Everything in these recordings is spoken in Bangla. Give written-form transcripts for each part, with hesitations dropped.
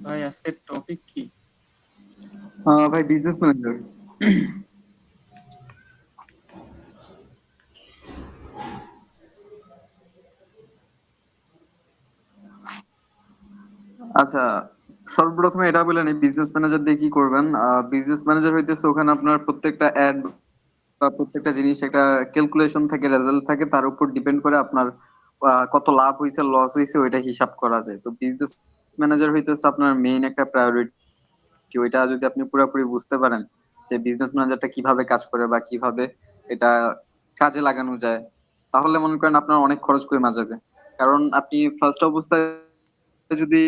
ভাই আজকের টপিক কি? ভাই বিজনেস ম্যানেজার। আচ্ছা, সর্বপ্রথমে এটা বলে নিই, বিজনেস ম্যানেজার দিয়ে কি করবেন। বিজনেস ম্যানেজার হইতেছে ওখানে আপনার প্রত্যেকটা অ্যাড বা প্রত্যেকটা জিনিস একটা ক্যালকুলেশন থাকে, রেজাল্ট থাকে, তার উপর ডিপেন্ড করে আপনার কত লাভ হয়েছে লস হয়েছে ওইটা হিসাব করা যায়। তো বিজনেস ম্যানেজার হইতেছে আপনার মেইন একটা প্রায়োরিটি। ওইটা যদি আপনি পুরোপুরি বুঝতে পারেন যে বিজনেস ম্যানেজারটা কিভাবে কাজ করে বা কিভাবে এটা কাজে লাগানো যায়, তাহলে মনে করেন আপনার অনেক খরচ কমে যাবে। কারণ আপনি ফার্স্ট অবস্থায় যদি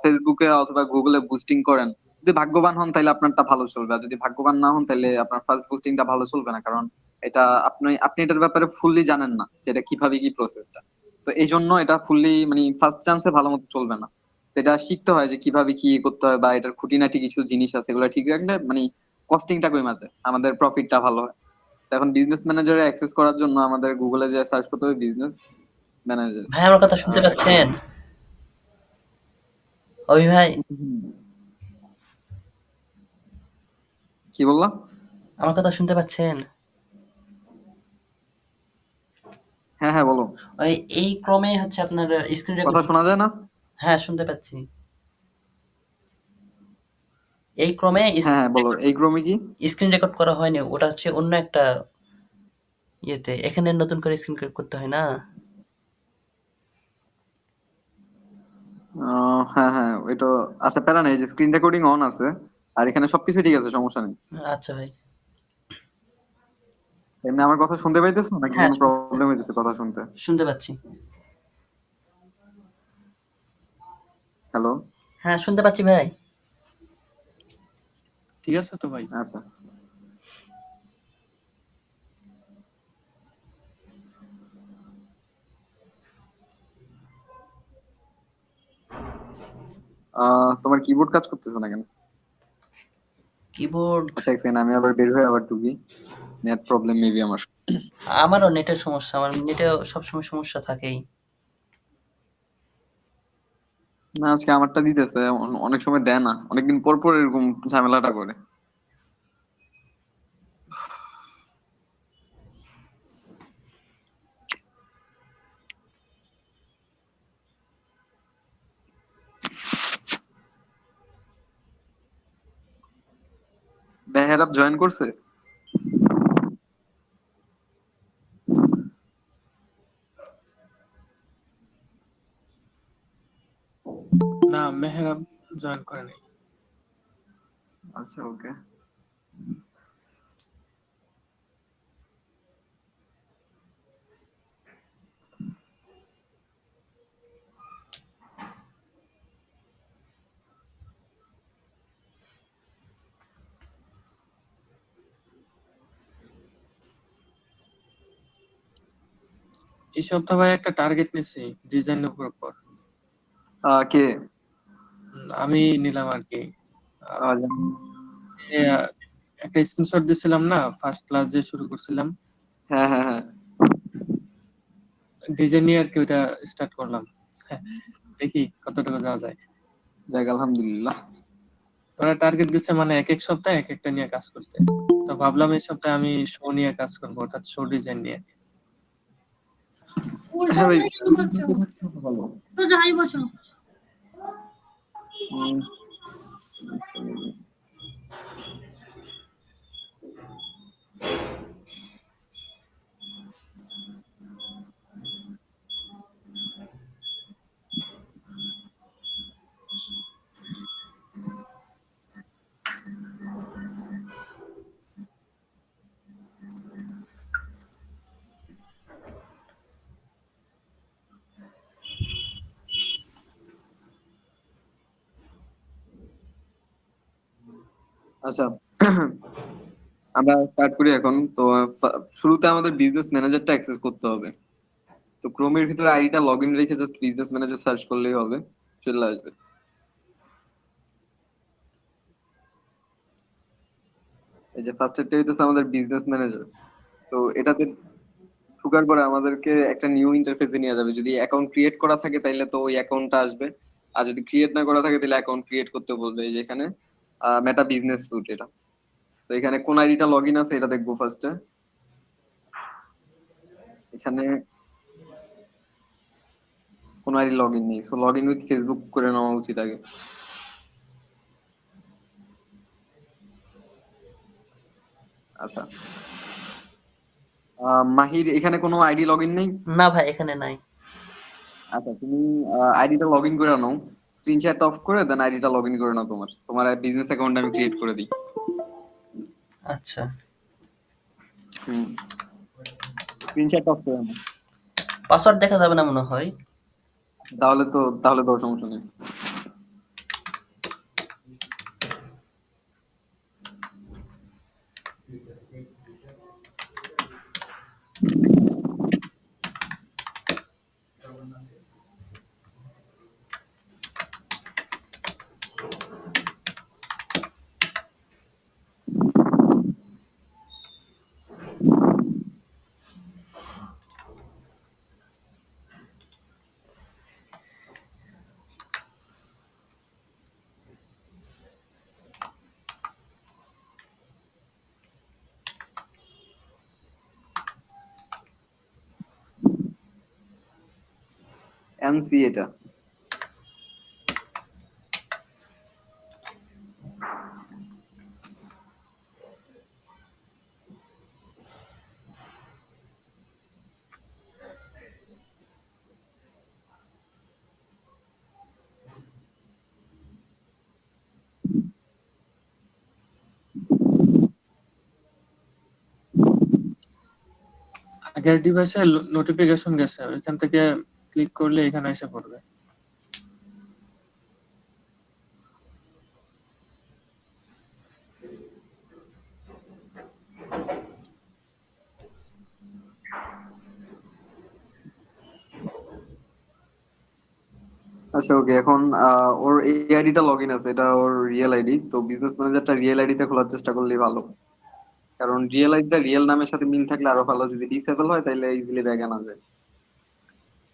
ফেসবুকে অথবা গুগলে বুস্টিং করেন, যদি ভাগ্যবান হন তাহলে আপনারটা ভালো চলবে, আর যদি ভাগ্যবান না হন তাহলে আপনার ফার্স্ট বুস্টিংটা ভালো চলবে না। কারণ এটা আপনি আপনি এটার ব্যাপারে ফুললি জানেন না যে এটা কিভাবে কি প্রসেসটা। তো এই জন্য এটা ফুললি মানে ফার্স্ট চান্সে ভালো মতো চলবে না। তো এটা শিখতে হয় যে কিভাবে কি করতে হয়, বা এটার খুঁটিনাটি কিছু জিনিস আছে এগুলো ঠিক রাখলে মানে কস্টিংটা কমে আছে, আমাদের প্রফিটটা ভালো হয়। তো এখন বিজনেস ম্যানেজারে অ্যাক্সেস করার জন্য আমাদের গুগলে যে সার্চ করতে হবে বিজনেস ম্যানেজার। ভাই আমার কথা শুনতে পাচ্ছেন? অভি ভাই, কি বললাম? আমার কথা শুনতে পাচ্ছেন? হ্যাঁ হ্যাঁ বলো। ওই এই ক্রমে হচ্ছে আপনার স্ক্রিন কথা রেকর্ড। শোনা যায় না? হ্যাঁ, শুনতে পাচ্ছি। এই ক্রমে হ্যাঁ হ্যাঁ বলো, এই ক্রমে কি? স্ক্রিন রেকর্ড করা হয়নি, ওটা হচ্ছে অন্য একটা ইয়েতে। এখানে নতুন করে স্ক্রিন রেকর্ড করতে হয় না? হ্যাঁ হ্যাঁ ওইটা। আচ্ছা প্যারা নেই, যে স্ক্রিন রেকর্ডিং অন আছে আর এখানে সবকিছু ঠিক আছে, সমস্যা নেই। আচ্ছা ভাই। এমনি আমার কথা শুনতে পাইতেছো নাকি হ্যাঁ, কোনো প্রবলেম হইতেছে কথা শুনতে? শুনতে পাচ্ছি। হ্যালো। হ্যাঁ, শুনতে পাচ্ছি ভাই। ঠিক আছে তো ভাই। আচ্ছা। তোমার কিবোর্ড কাজ করতেছে না কেন? কিবোর্ড। আচ্ছা এক সেকেন্ড, আমি আবার বের হয়ে আবার ঢুকি। নেট প্রবলেম মেবি আমার। আমারও নেটের সমস্যা, আমার নেটেও সবসময় সমস্যা থাকেই। না আজকে আমারটা দিতেছে, অনেক সময় দেয় না, অনেকদিন পর পর এরকম ঝামেলাটা করে। বেহেরাব জয়েন করছে? না, মেহরাব জয়েন করে নাই। আচ্ছা ওকে। এই সপ্তাহে ভাই একটা টার্গেট নিছি ডিজাইনের উপর। কে? আমি নিলাম আর কি। আহ, জানি। এ, একটা স্ক্রিনশট দিছিলাম না ফার্স্ট ক্লাস যে শুরু করছিলাম, হ্যাঁ হ্যাঁ হ্যাঁ। ডিজাইন নিয়ে আর কি ওইটা স্টার্ট করলাম। হ্যাঁ, দেখি কতটুকু যাওয়া যায়। যাক আলহামদুলিল্লাহ। ওরা টার্গেট দিচ্ছে মানে এক এক সপ্তাহে এক একটা নিয়ে কাজ করতে। তো ভাবলাম এই সপ্তাহে আমি শো নিয়ে কাজ করবো, অর্থাৎ শো ডিজাইন নিয়ে। হ্যাঁ ভাই, ভালো। উম, আচ্ছা, আমরা স্টার্ট করি এখন। তো শুরুতে আমাদের বিজনেস ম্যানেজারটা অ্যাক্সেস করতে হবে। তো ক্রোমের ভিতরে আইডিটা লগ ইন রেখে জাস্ট বিজনেস ম্যানেজার সার্চ করলেই হবে, চলে আসবে। এই যে ফার্স্ট এরটা হইতেছে আমাদের বিজনেস ম্যানেজার। তো এটাতে ঢোকার পরে আমাদেরকে একটা নিউ ইন্টারফেসে নিয়ে যাবে। যদি অ্যাকাউন্ট ক্রিয়েট করা থাকে তাহলে তো ওই অ্যাকাউন্টটা আসবে, আর যদি ক্রিয়েট না করা থাকে তাহলে অ্যাকাউন্ট ক্রিয়েট করতে বলবে। এই যে এখানে মেটা বিজনেস স্যুট এটা। তো এখানে কোন আইডিটা লগ ইন আছে এটা দেখবো ফার্স্টে। এখানে কোন আইডি লগ ইন নেই, so log in with Facebook করে নেওয়া উচিত আগে। আচ্ছা, মাহির এখানে কোনো আইডি লগ ইন নেই? না ভাই, এখানে নাই। আচ্ছা, তুমি আইডিটা লগ ইন করে নাও, স্ক্রিনশট অফ করে দেন আইডিটা লগ ইন করে নাও। তোমার তোমার বিজনেস অ্যাকাউন্ট আমি ক্রিয়েট করে দিই। আচ্ছা, হুম, স্ক্রিনশট অফ করে নাও। পাসওয়ার্ড দেখা যাবে না মনে হয়। তাহলে তো সমস্যা নেই। এনসি এটা। আগের ডিভাইসে নোটিফিকেশন গেছে, ওইখান থেকে ক্লিক করলে এখানে এসে পড়বে। আচ্ছা, ওকে। এখন ওর এই আইডিটা লগ ইন আছে, এটা ওর রিয়েল আইডি। তো বিজনেস ম্যানেজারটা রিয়েল আইডিতে খোলার চেষ্টা করলেই ভালো, কারণ রিয়েল আইডিটা রিয়েল নামের সাথে মিল থাকলে আরো ভালো। যদি ডিসেবল হয় তাহলে ইজিলি ব্যাগ আনা যায়।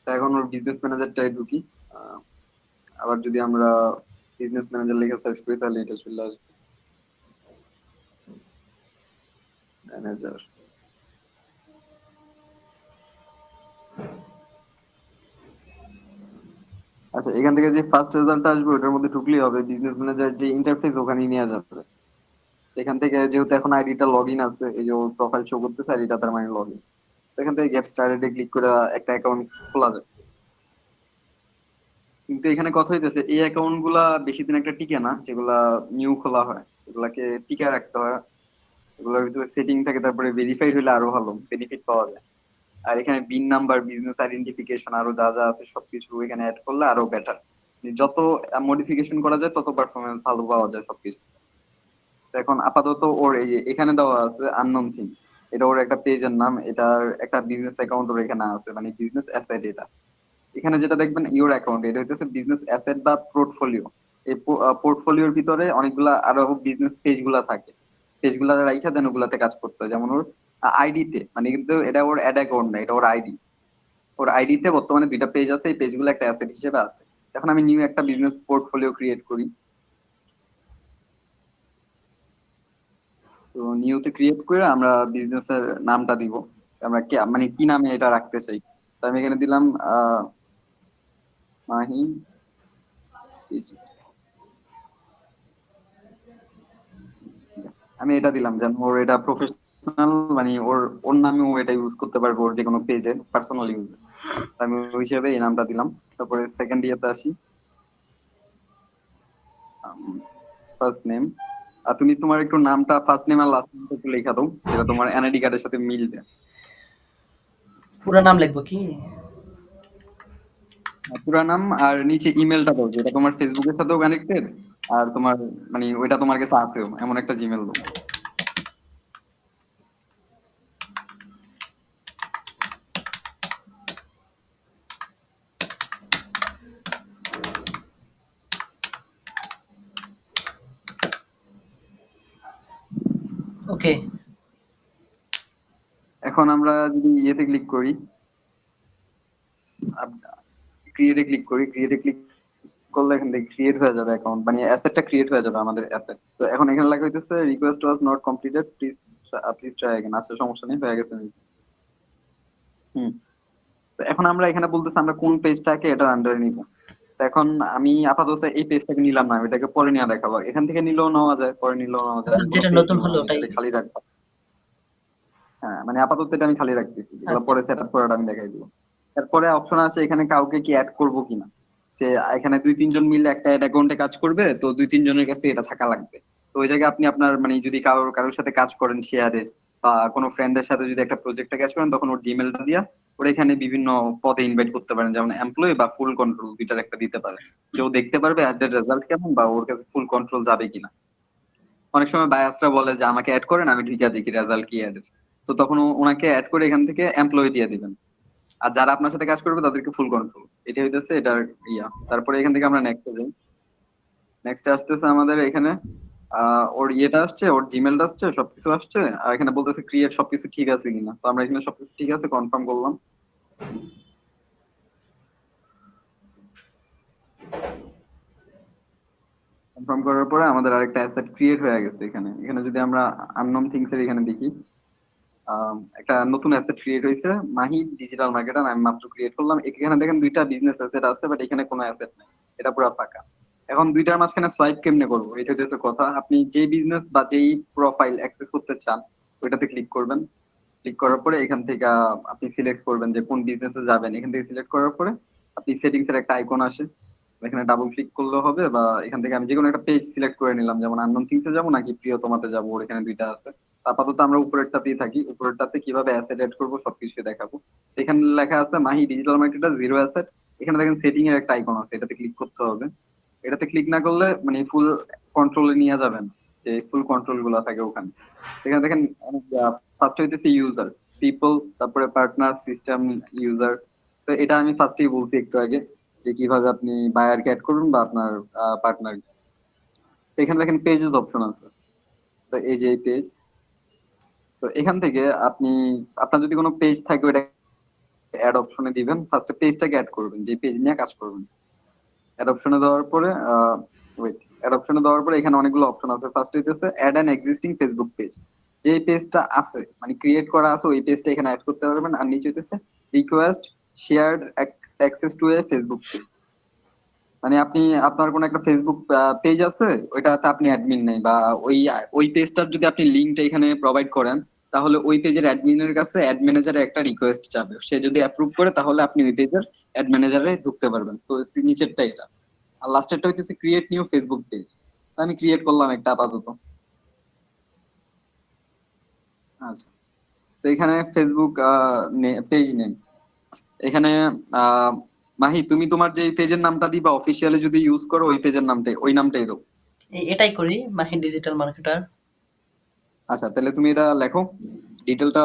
তো এখন ওর বিজনেস ম্যানেজারটাই ঢুকি। আহ, আবার যদি আমরা বিজনেস ম্যানেজার লিখে সার্চ করি তাহলে এটা চলে আসবে, ম্যানেজার। আচ্ছা, এখান থেকে যে ফার্স্ট রেজাল্ট আসবে ওটার মধ্যে ঢুকলেই হবে। বিজনেস ম্যানেজার যে ইন্টারফেস ওখানেই নিয়ে যাবে। এখান থেকে যেহেতু এখন আইডিটা লগ ইন আছে, এই যে ওর প্রোফাইল শো করতেছে, আইডিটা তার মানে লগ ইন। তো এখান থেকে গেট স্টার্টেড ক্লিক করে একটা অ্যাকাউন্ট খোলা যায়। কিন্তু এখানে কথা হইতেছে এই অ্যাকাউন্ট গুলা বেশি দিন একটা টিকে না, যেগুলা নিউ খোলা হয় এগুলাকে টিকে রাখতে হয়। এগুলোর ভিতরে সেটিং থাকে, তারপরে ভেরিফাইড হলে আরো ভালো বেনিফিট পাওয়া যায়। আর এখানে বিন নাম্বার, বিজনেস আইডেন্টিফিকেশন, আরো যা যা আছে সবকিছু এখানে অ্যাড করলে আরো বেটার। যত মডিফিকেশন করা যায় তত পারফরমেন্স ভালো পাওয়া যায় সবকিছু। তো এখন আপাতত ওর এই যে এখানে দেওয়া আছে আননোন থিংস, এটা ওর একটা পেজের নাম। এটার একটা বিজনেস অ্যাকাউন্ট ওর এখানে আছে, মানে বিজনেস অ্যাসেট এটা। এখানে যেটা দেখবেন ইওর অ্যাকাউন্ট, এটা হচ্ছে বিজনেস অ্যাসেট বা পোর্টফোলিও। এই পোর্টফোলিওর ভিতরে অনেকগুলা আরো বিজনেস পেজ গুলা থাকে। পেজ গুলা রাইখা দেন ওগুলাতে কাজ করতে হয়। যেমন ওর আইডিতে, মানে কিন্তু এটা ওর অ্যাড অ্যাকাউন্ট না, এটা ওর আইডি। ওর আইডিতে বর্তমানে দুইটা পেজ আছে, এই পেজগুলো একটা অ্যাসেট হিসেবে আছে। এখন আমি নিউ একটা বিজনেস পোর্টফোলিও ক্রিয়েট করি। তো নিউতে ক্রিয়েট করে আমরা বিজনেসের নামটা দিব। আমরা মানে কি নামে এটা রাখতে চাই। তো আমি এখানে দিলাম মাহি ডিজিটাল। আমি এটা দিলাম যেন ওর এটা প্রফেশনাল, মানে ওর ওর নামেও এটা ইউজ করতে পারবে ওর যে কোনো পেজে, পার্সোনাল ইউজে। আমি ওই হিসেবে এই নামটা দিলাম। তারপরে সেকেন্ড ইয়েতে আসি, ফার্স্ট নেম। আর তুমি তোমার একটু নামটা, ফার্স্ট নেম আর লাস্ট নেমটা একটু লেখা দাও, যেটা তোমার এনআইডি কার্ডের সাথে মিলবে। পুরো নাম লিখবো কি? পুরা নাম আর নিচে ইমেলটা দাও, যেটা তোমার ফেসবুকের সাথেও কানেক্টেড। আর তোমার মানে ওইটা তোমার কাছে আছেও, এমন একটা জিমেল দাও। ওকে। এখন আমরা যদি ইয়েতে ক্লিক করি, ক্রিয়েটে ক্লিক করলে এখান থেকে ক্রিয়েট হয়ে যাবে অ্যাকাউন্ট, মানে অ্যাসেটটা ক্রিয়েট হয়ে যাবে আমাদের অ্যাসেট। তো এখন এখানে লেখা হইতেছে request was not completed, please please try again. আচ্ছা সমস্যা নেই, হয়ে গেছে। হুম। তো এখন আমরা এখানে বলতেছি আমরা কোন পেজটাকে এটার আন্ডারে নিব। তো এখন আমি আপাতত এই পেজটাকে নিলাম না, আমি এটাকে পরে নিয়ে দেখাবো। এখান থেকে নিলেও নেওয়া যায়, পরে নিলেও নেওয়া যায়, আমি কোনো যেটা পেজ নতুন নিব না, হলো আমি ওটাই। এটাকে খালি রাখবো। হ্যাঁ মানে আপাতত এটা আমি খালি রাখতেছি, এগুলো আচ্ছা। পরে সেট আপ করে আমি দেখাই দিব। তারপরে অপশন আছে এখানে কাউকে কি অ্যাড করব কিনা, যে এখানে 2-3 জন মিলে একটা অ্যাড অ্যাকাউন্টে কাজ করবে, তো 2-3 জনের কাছে এটা থাকা লাগবে। তো ওই জায়গায় আপনি আপনার মানে যদি কারোর সাথে কাজ করেন শেয়ারে, বা কোনো ফ্রেন্ডের সাথে যদি একটা প্রজেক্টে কাজ করেন, তখন ওর জিমেলটা দিয়া ওর এখানে বিভিন্ন পদে ইনভাইট করতে পারেন, যেমন এমপ্লয়ি বা ফুল কন্ট্রোল, দুইটার একটা দিতে পারেন। যে ও দেখতে পারবে অ্যাড এর রেজাল্ট কেমন, বা ওর কাছে ফুল কন্ট্রোল যাবে কিনা। অনেক সময় বায়াসরা বলে যে আমাকে অ্যাড করেন, আমি ঢুকিয়া দেখি রেজাল্ট কি অ্যাড এর। তো তখন ওনাকে অ্যাড করে এখান থেকে এমপ্লয়ি দিয়ে দিবেন। আর যারা আপনার সাথে কাজ করবে তাদেরকে ফুল কন্ট্রোল, এটা হইতেছে এটার ইয়া। তারপরে এখান থেকে আমরা নেক্সট যাই। নেক্সট আসতেছে আমাদের এখানে ওর ইয়েটা আসছে, ওর জিমেলটা আসছে, সবকিছু আসছে। আর এখানে বলতেছে ক্রিয়েট, সবকিছু ঠিক আছে কিনা। তো আমরা এখানে সবকিছু ঠিক আছে কনফার্ম করলাম। কনফার্ম করার পরে আমাদের আরেকটা অ্যাসেট ক্রিয়েট হয়ে গেছে। এখানে এখানে যদি আমরা আননোন থিংস এর এখানে দেখি, একটা নতুন অ্যাসেট ক্রিয়েট হয়েছে, মাহি ডিজিটাল মার্কেটার। আমি মাত্র ক্রিয়েট করলাম। এখানে দেখেন দুইটা বিজনেস অ্যাসেট আছে, বাট এখানে কোনো অ্যাসেট নাই, এটা পুরো ফাঁকা। এখন দুইটার মাঝখানে সোয়াইপ কেমনে করবো, এটা হচ্ছে কথা। আপনি যেই বিজনেস বা যেই প্রোফাইল অ্যাক্সেস করতে চান ওইটাতে ক্লিক করবেন। ক্লিক করার পরে এখান থেকে আপনি সিলেক্ট করবেন যে কোন বিজনেসে যাবেন। এখান থেকে সিলেক্ট করার পরে আপনি সেটিংস এর একটা আইকন আসে, এখানে ডাবল ক্লিক করলেও হবে। বা এখান থেকে আমি যে কোনো একটা পেজ সিলেক্ট করে নিলাম, যেমন আননোন থিংসে যাবো নাকি প্রিয়তমাতে যাবো, ওর এখানে দুইটা আছে। আপাতত আমরা উপরেরটাতেই থাকি, উপরেরটাতে কিভাবে অ্যাসেট এড করবো সবকিছু দেখাবো। এখানে লেখা আছে Mahi digital marketer zero asset. এখানে দেখেন সেটিং এর একটা আইকন আছে, এটাতে ক্লিক করতে হবে। এটাতে ক্লিক না করলে মানে ফুল কন্ট্রোলে নিয়ে যাবেন, যে ফুল কন্ট্রোল গুলা থাকে ওখানে। এখানে দেখেন ফার্স্ট হইতেছে ইউজার, পিপল, তারপরে পার্টনার, সিস্টেম, ইউজার। তো এটা আমি ফার্স্টেই বলছি একটু আগে, যে কিভাবে আপনি বায়ারকে অ্যাড করবেন বা আপনার পার্টনার। তো এখানে দেখেন পেজেস অপশন আছে, তো এই যে পেজ। তো এখান থেকে আপনি আপনার যদি কোনো পেজ থাকে ওটা অ্যাড অপশনে দিবেন, ফার্স্টে পেজটাকে অ্যাড করবেন যে পেজ নিয়ে কাজ করবেন। অ্যাড অপশনে দেওয়ার পরে অ্যাড অপশনে দেওয়ার পরে এখানে অনেকগুলো অপশন আছে। ফার্স্ট হইতেছে add an existing Facebook page, যে পেজটা আছে মানে ক্রিয়েট করা আছে ওই পেজটা এখানে অ্যাড করতে পারবেন। আর নিচে হইতেছে request shared access to A Facebook page, মানে আপনি আপনার কোন একটা ফেসবুক পেজ আছে, ওইটাতে আপনি অ্যাডমিন নেই, বা ওই ওই পেজটার যদি আপনি লিঙ্কটা এখানে প্রোভাইড করেন, তাহলে ওই পেজের অ্যাডমিনের কাছে অ্যাড ম্যানেজারে একটা রিকোয়েস্ট যাবে। সে যদি অ্যাপ্রুভ করে তাহলে আপনি ওই পেজের অ্যাড ম্যানেজারে ঢুকতে পারবেন। তো নিচেরটা এটা। আর লাস্টেরটা হইতেছে ক্রিয়েট নিউ ফেসবুক পেজ। আমি ক্রিয়েট করলাম একটা আপাতত। আচ্ছা, তো এখানে ফেসবুক পেজ নেম, এখানে আহ মাহি তুমি তোমার যে পেজের নামটা দিবা অফিসিয়ালি যদি ইউজ করো, ওই পেজের নামটাই ওই নামটাই দাও। এটাই করি, মাহি ডিজিটাল মার্কেটার। আচ্ছা তাহলে তুমি এটা লেখো, ডিটেলটা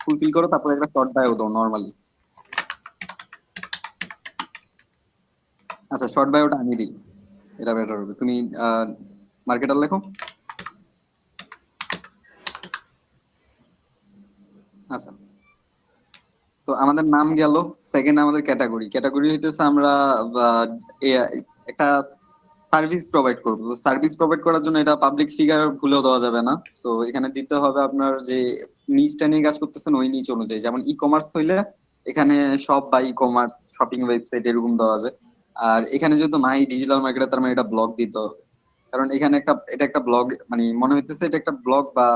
ফুলফিল করো, তারপরে একটা শর্ট বায়ো দাও নরমালি। আচ্ছা শর্ট বায়োটা আমি দিই, এটা বেটার হবে। তুমি মার্কেটার লেখো। আচ্ছা, তো আমাদের নাম গেল। সেকেন্ড আমাদের ক্যাটাগরি, ক্যাটাগরি হইতেছে আমরা আহ, একটা সার্ভিস প্রোভাইড করবো। সার্ভিস প্রোভাইড করার জন্য এটা পাবলিক ফিগার ভুলেও দেওয়া যাবে না। তো এখানে দিতে হবে আপনার যে নিচটা নিয়ে কাজ করতেছেন ওই নিচ অনুযায়ী। যেমন ই কমার্স হইলে এখানে সব বা ই কমার্স শপিং ওয়েবসাইট এরকম দেওয়া যায়। আর এখানে যেহেতু মাই ডিজিটাল মার্কেটার, তার মানে এটা ব্লগ দিতে হবে। কারণ এখানে এটা একটা ব্লগ, মানে মনে হইতেছে এটা একটা ব্লগ বা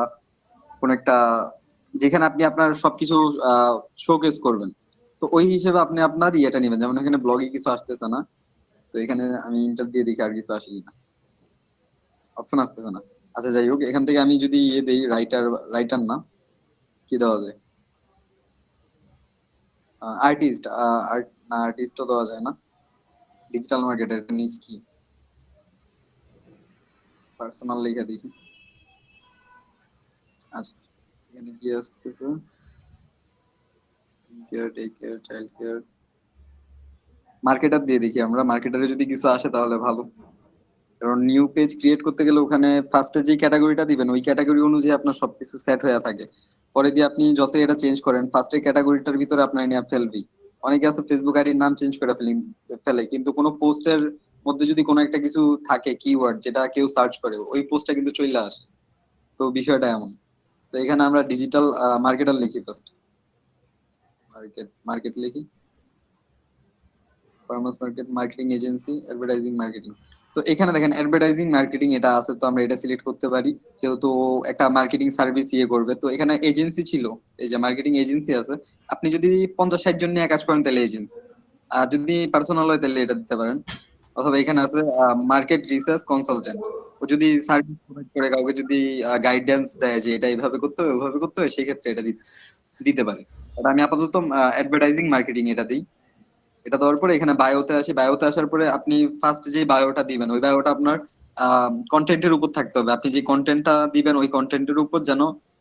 কোন একটা, যেখানে আপনি আপনার সবকিছু শোকেস করবেন। তো ওই হিসেবে আপনি আপনার ইয়েটা নেবেন। যেমন এখানে ব্লগে কিছু আসতেছে না, তো এখানে আমি ইন্টার দিয়ে দেখি আর কিছু আসে কিনা, অপশন আসতেছে না। আচ্ছা যাই হোক, এখান থেকে আমি যদি ইয়ে দিই রাইটার, রাইটার না, কি দেওয়া যায়, আর্টিস্ট, আর্ট না, আর্টিস্টও দেওয়া যায় না। ডিজিটাল মার্কেটের নিচ কি, পার্সোনাল লেখা দেখি। আচ্ছা, এখানে কি আসতেছে? Skin care, tech care, child care, marketer দিয়ে দেখি আমরা। মার্কেটারে যদি কিছু আসে তাহলে ভালো, কারণ নিউ পেজ ক্রিয়েট করতে গেলে ওখানে ফার্স্টে যে ক্যাটাগরিটা দিবেন ওই ক্যাটাগরি অনুযায়ী আপনার সবকিছু সেট হয়ে থাকে। পরে দিয়ে আপনি যত এটা চেঞ্জ করেন, ফার্স্টে ক্যাটাগরিটার ভিতরে আপনার নিয়ে ফেলবি। অনেকে আছে ফেসবুক আইডির নাম চেঞ্জ করে ফেলে, কিন্তু কোনো পোস্টের মধ্যে যদি কোনো একটা কিছু থাকে কিওয়ার্ড যেটা কেউ সার্চ করে, ওই পোস্টটা কিন্তু চলে আসে। তো বিষয়টা এমন। তো এখানে আমরা ডিজিটাল মার্কেটার লিখি ফার্স্ট। মার্কেট লিখি, farmers market, marketing agency, advertising marketing. তো এখানে দেখেন অ্যাডভার্টাইজিং মার্কেটিং এটা আছে, তো আমরা এটা সিলেক্ট করতে পারি, যেহেতু ও একটা মার্কেটিং সার্ভিস করবে। তো এখানে এজেন্সি ছিল, এই যে মার্কেটিং এজেন্সি আছে। আপনি যদি 50-60 জন নিয়ে কাজ করেন তাহলে এজেন্সি, আর যদি পার্সোনাল হয় তাহলে এটা দিতে পারেন। অথবা এখানে আছে মার্কেট রিসার্চ কনসালটেন্ট। ও যদি সার্ভিস প্রোভাইড করে, কাউকে যদি গাইডেন্স দেয় যে এটা এইভাবে করতে হবে ওইভাবে করতে হয়, সেই ক্ষেত্রে এটা দিতে দিতে পারে। বাট আমি আপাতত অ্যাডভার্টাইজিং মার্কেটিং এটা দিই। এটা দেওয়ার পরে এখানে বায়োতে আসি। বায়োতে আসার পরে আপনি ফার্স্ট যে বায়োটা দিবেন ওই বায়োটা আপনার কন্টেন্টের উপর থাকতে হবে। আপনি যে কন্টেন্টটা দিবেন ওই কন্টেন্টের উপর যেন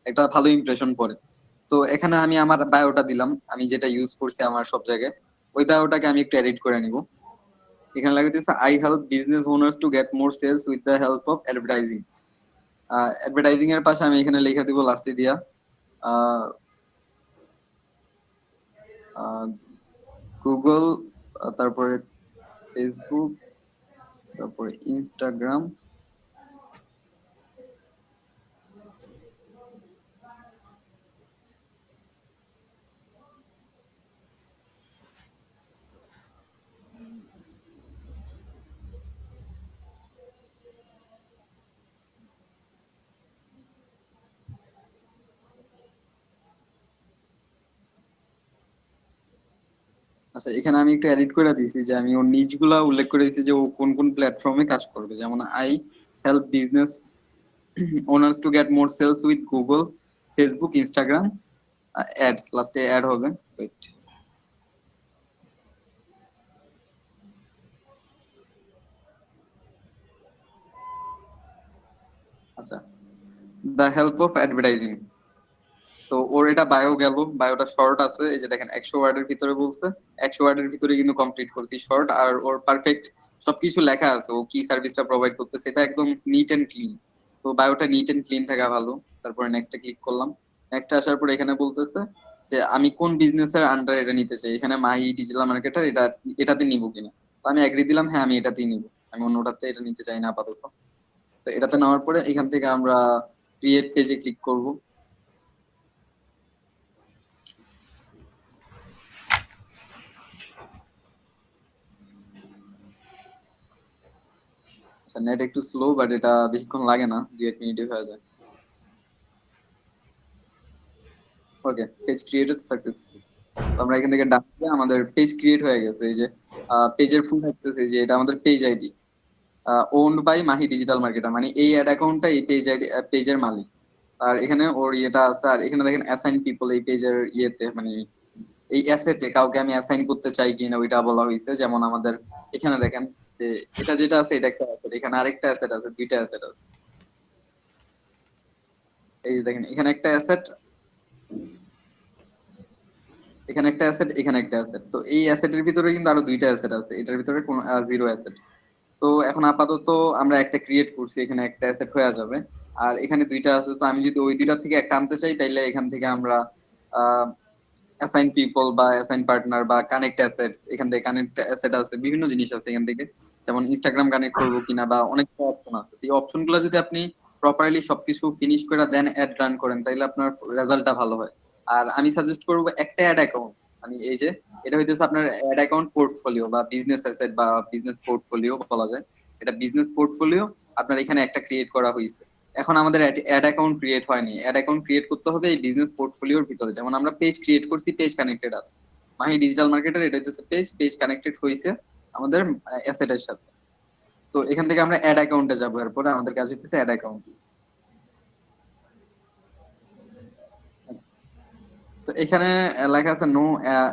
একটা ভালো ইমপ্রেশন পড়ে। তো এখানে আমি আমার বায়োটা দিলাম, আমি যেটা ইউজ করছি আমার সব জায়গায়। ওই বায়োটাকে আমি একটু এডিট করে নিব। এখানে লাগাইতেছে I help business owners to get more sales with the help of advertising. Advertising এর পাশে আমি এখানে লিখে দিব লাস্টে দিয়া গুগল, তারপরে ফেসবুক, তারপরে ইনস্টাগ্রাম, আচ্ছা এখানে আমি একটু এডিট করে দিয়েছি যে আমি ওর নিচ গুলা উল্লেখ করে দিয়েছি যে ও কোন কোন প্ল্যাটফর্মে কাজ করবে। যেমন I help business owners to get more sales with Google, Facebook, Instagram, ads, লাস্টে অ্যাড হবে। Wait. আচ্ছা, দ্য হেল্প অফ অ্যাডভার্টাইজিং। তো ওর এটা বায়ো গেল, বায়োটা শর্ট আছে, এই যে দেখেন 100 ওয়ার্ডের ভিতরে বলছে। 100 ওয়ার্ডের ভিতরে কিন্তু কমপ্লিট করছি শর্ট, আর ওর পারফেক্ট সবকিছু লেখা আছে, ও কি সার্ভিসটা প্রোভাইড করতেছে এটা একদম নিট এন্ড ক্লিন। তো বায়োটা নিট এন্ড ক্লিন থাকা ভালো। তারপরে নেক্সটে ক্লিক করলাম। নেক্সট আসার পরে এখানে বলতেছে যে আমি কোন বিজনেসের আন্ডার এটা নিতে চাই। এখানে মাই ডিজিটাল মার্কেটার এটা এটাতে নিব কিনা। তো আমি এগ্রি দিলাম, হ্যাঁ আমি এটাতেই নিব, আমি অন্যটাতে এটা নিতে চাই না আপাতত। তো এটাতে নেওয়ার পরে এখান থেকে আমরা ক্রিয়েট পেজে ক্লিক করব। আচ্ছা, নেট একটু স্লো, বাট এটা বেশিক্ষণ লাগে না, 2-1 মিনিটে হয়ে যায়। ওকে, পেজ ক্রিয়েটেড সাকসেসফুলি। তো আমরা এখান থেকে ডান দিলে আমাদের পেজ ক্রিয়েট হয়ে গেছে। এই যে পেজের ফুল অ্যাক্সেস, এই যে এটা আমাদের page ID, owned by Mahi digital marketer, মানে এই অ্যাড অ্যাকাউন্টটা এই পেজ আইডি পেজের মালিক। আর এখানে ওর ইয়েটা আছে। আর এখানে দেখেন অ্যাসাইন পিপল, এই পেজের ইয়েতে মানে এই অ্যাসেটে কাউকে আমি অ্যাসাইন করতে চাই কিনা ওইটা বলা হয়েছে। যেমন আমাদের এখানে দেখেন যে এটা যেটা আছে এটা একটা অ্যাসেট, এখানে আরেকটা অ্যাসেট আছে, দুইটা অ্যাসেট আছে। এই যে দেখেন এখানে একটা অ্যাসেট, এখানে একটা অ্যাসেট, এখানে একটা অ্যাসেট। তো এই অ্যাসেটের ভিতরে কিন্তু আরো দুইটা অ্যাসেট আছে, এটার ভিতরে কোনো জিরো অ্যাসেট। তো এখন আপাতত আমরা একটা ক্রিয়েট করছি, এখানে একটা অ্যাসেট হয়ে যাবে। আর এখানে দুইটা আছে, তো আমি যদি ওই দুইটার থেকে একটা আনতে চাই তাইলে এখান থেকে আমরা অ্যাসাইন পিপল বা অ্যাসাইন পার্টনার বা কানেক্ট অ্যাসেটস, এখান থেকে কানেক্ট অ্যাসেট আছে, বিভিন্ন জিনিস আছে এখান থেকে। যেমন ইনস্টাগ্রাম কানেক্ট করবো কিনা বা অনেক অপশন আছে। তো এই অপশন গুলো যদি আপনি প্রপারলি সবকিছু ফিনিশ করে দেন অ্যাড রান করেন তাহলে আপনার রেজাল্টটা ভালো হয়। আর আমি সাজেস্ট করবো একটা অ্যাড অ্যাকাউন্ট, মানে এই যে এটা হইতেছে আপনার অ্যাড অ্যাকাউন্ট পোর্টফোলিও বা বিজনেস অ্যাসেট বা বিজনেস পোর্টফোলিও বলা যায়। এটা বিজনেস পোর্টফোলিও আপনার এখানে একটা ক্রিয়েট করা হয়েছে। এখন আমাদের অ্যাড অ্যাকাউন্ট ক্রিয়েট হয়নি, অ্যাড অ্যাকাউন্ট ক্রিয়েট করতে হবে এই বিজনেস পোর্টফোলিওর ভিতরে। যেমন আমরা পেজ ক্রিয়েট করছি, পেজ কানেক্টেড আছে, মাহি ডিজিটাল মার্কেটার এটা হচ্ছে পেজ, পেজ কানেক্টেড হয়েছে আমাদের অ্যাসেটের সাথে। তো এখান থেকে আমরা অ্যাড অ্যাকাউন্টে যাবো, এরপরে আমাদের কাজ হচ্ছে অ্যাড অ্যাকাউন্ট। তো এখানে লেখা আছে নো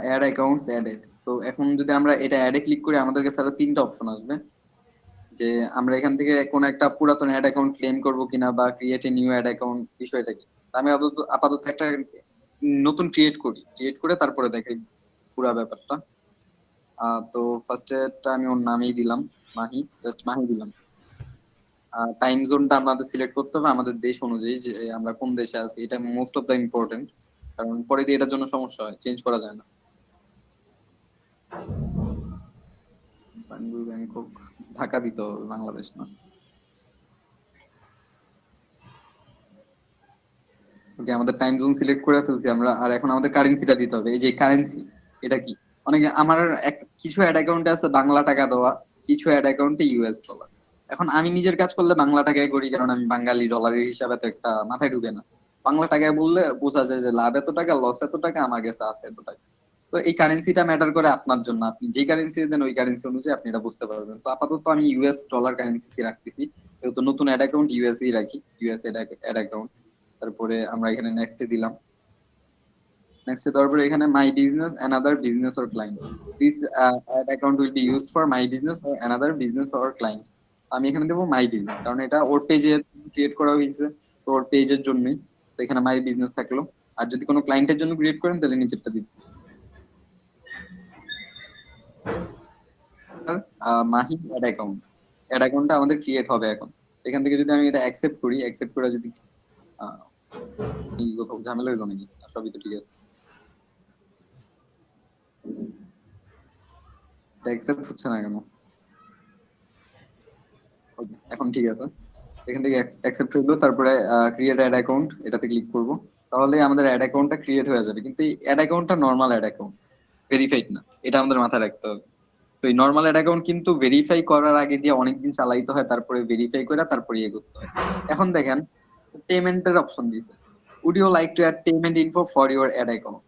অ্যাড অ্যাকাউন্টস অ্যাডেড। তো এখন যদি আমরা এটা অ্যাডে ক্লিক করি আমাদের কাছে আরো তিনটা অপশন আসবে। যে আমরা এখান থেকে কোন একটা পুরাতন অ্যাড অ্যাকাউন্ট ক্লেম করব কিনা বা create a new ad account বিষয়টা কি। তো আমি আপাতত একটা নতুন ক্রিয়েট করে তারপরে দেখাই পুরো ব্যাপারটা। তো ফার্স্টে আমি ওর নামেই দিলাম মাহি, জাস্ট মাহি দিলাম। টাইম জোনটা আমাদের সিলেক্ট করতে হবে আমাদের দেশ অনুযায়ী, যে আমরা কোন দেশে আছি, এটা মোস্ট অফ দা ইম্পর্টেন্ট, কারণ পরে দিয়ে এটার জন্য সমস্যা হয়, চেঞ্জ করা যায় না। ব্যাংকক, ঢাকা দিতে হবে, বাংলাদেশ না। ওকে, আমাদের টাইম জোন সিলেক্ট করে ফেলছি আমরা, আর এখন আমাদের কারেন্সিটা দিতে হবে। এই যে কারেন্সি, এটা কি, অনেকে আমার কিছু অ্যাড অ্যাকাউন্টে আছে বাংলা টাকা দেওয়া, কিছু অ্যাড অ্যাকাউন্টে ইউএস ডলার। এখন আমি নিজের কাজ করলে বাংলা টাকায় করি, কারণ আমি বাঙালি, ডলারের হিসাবে তো একটা মাথায় ঢুকে না। বাংলা টাকায় বললে বোঝা যায় যে লাভ এত টাকা, লস এত টাকা, আমার কাছে আছে এত টাকা। তো এই কারেন্সিটা ম্যাটার করে আপনার জন্য, আপনি যে কারেন্সি দেন ওই কারেন্সি অনুযায়ী আপনি এটা বুঝতে পারবেন। তো আপাতত আমি ইউএস ডলার কারেন্সিতে রাখতেছি, যেহেতু নতুন অ্যাড অ্যাকাউন্ট ইউএসই রাখি, ইউএস অ্যাড অ্যাকাউন্ট। তারপরে আমরা এখানে নেক্সটে দিলাম। নেক্সটে দেওয়ার পরে এখানে my business another business or client, this ad account will be used for my business or another business or client. আমি এখানে দেবো মাই বিজনেস, কারণ এটা ওর পেজে ক্রিয়েট করা হয়েছে, তো ওর পেজের জন্যই। তো এখানে মাই বিজনেস থাকলো। আর যদি কোনো ক্লায়েন্টের জন্য ক্রিয়েট করেন তাহলে নিচেরটা দিন মাহি অ্যাড অ্যাকাউন্টটা আমাদের ক্রিয়েট হবে এখন। এখান থেকে যদি আমি এটা অ্যাকসেপ্ট করি, অ্যাকসেপ্ট করে যদি আহ, কি কোথাও ঝামেলা হইলো নাকি, সবই তো ঠিক আছে, এটা অ্যাকসেপ্ট হচ্ছে না কেন? Okay, এখন ঠিক আছে। এখান থেকে অ্যাকসেপ্ট হইলো, তারপরে ক্রিয়েট অ্যাড অ্যাকাউন্ট এটাতে ক্লিক করব। তাহলে আমাদের অ্যাড অ্যাকাউন্টটা ক্রিয়েট হয়ে যাবে, কিন্তু এই অ্যাড অ্যাকাউন্টটা নর্মাল অ্যাড অ্যাকাউন্ট, ভেরিফাইড না, এটা আমাদের মাথায় রাখতে হবে। তো এই নর্মাল অ্যাড অ্যাকাউন্ট কিন্তু ভেরিফাই করার আগে দিয়ে অনেকদিন চালাইতে হয়, তারপরে ভেরিফাই করে তারপরে ইয়ে করতে হয়। এখন দেখেন পেমেন্টের অপশন দিছে, would you like to add payment info for your ad account.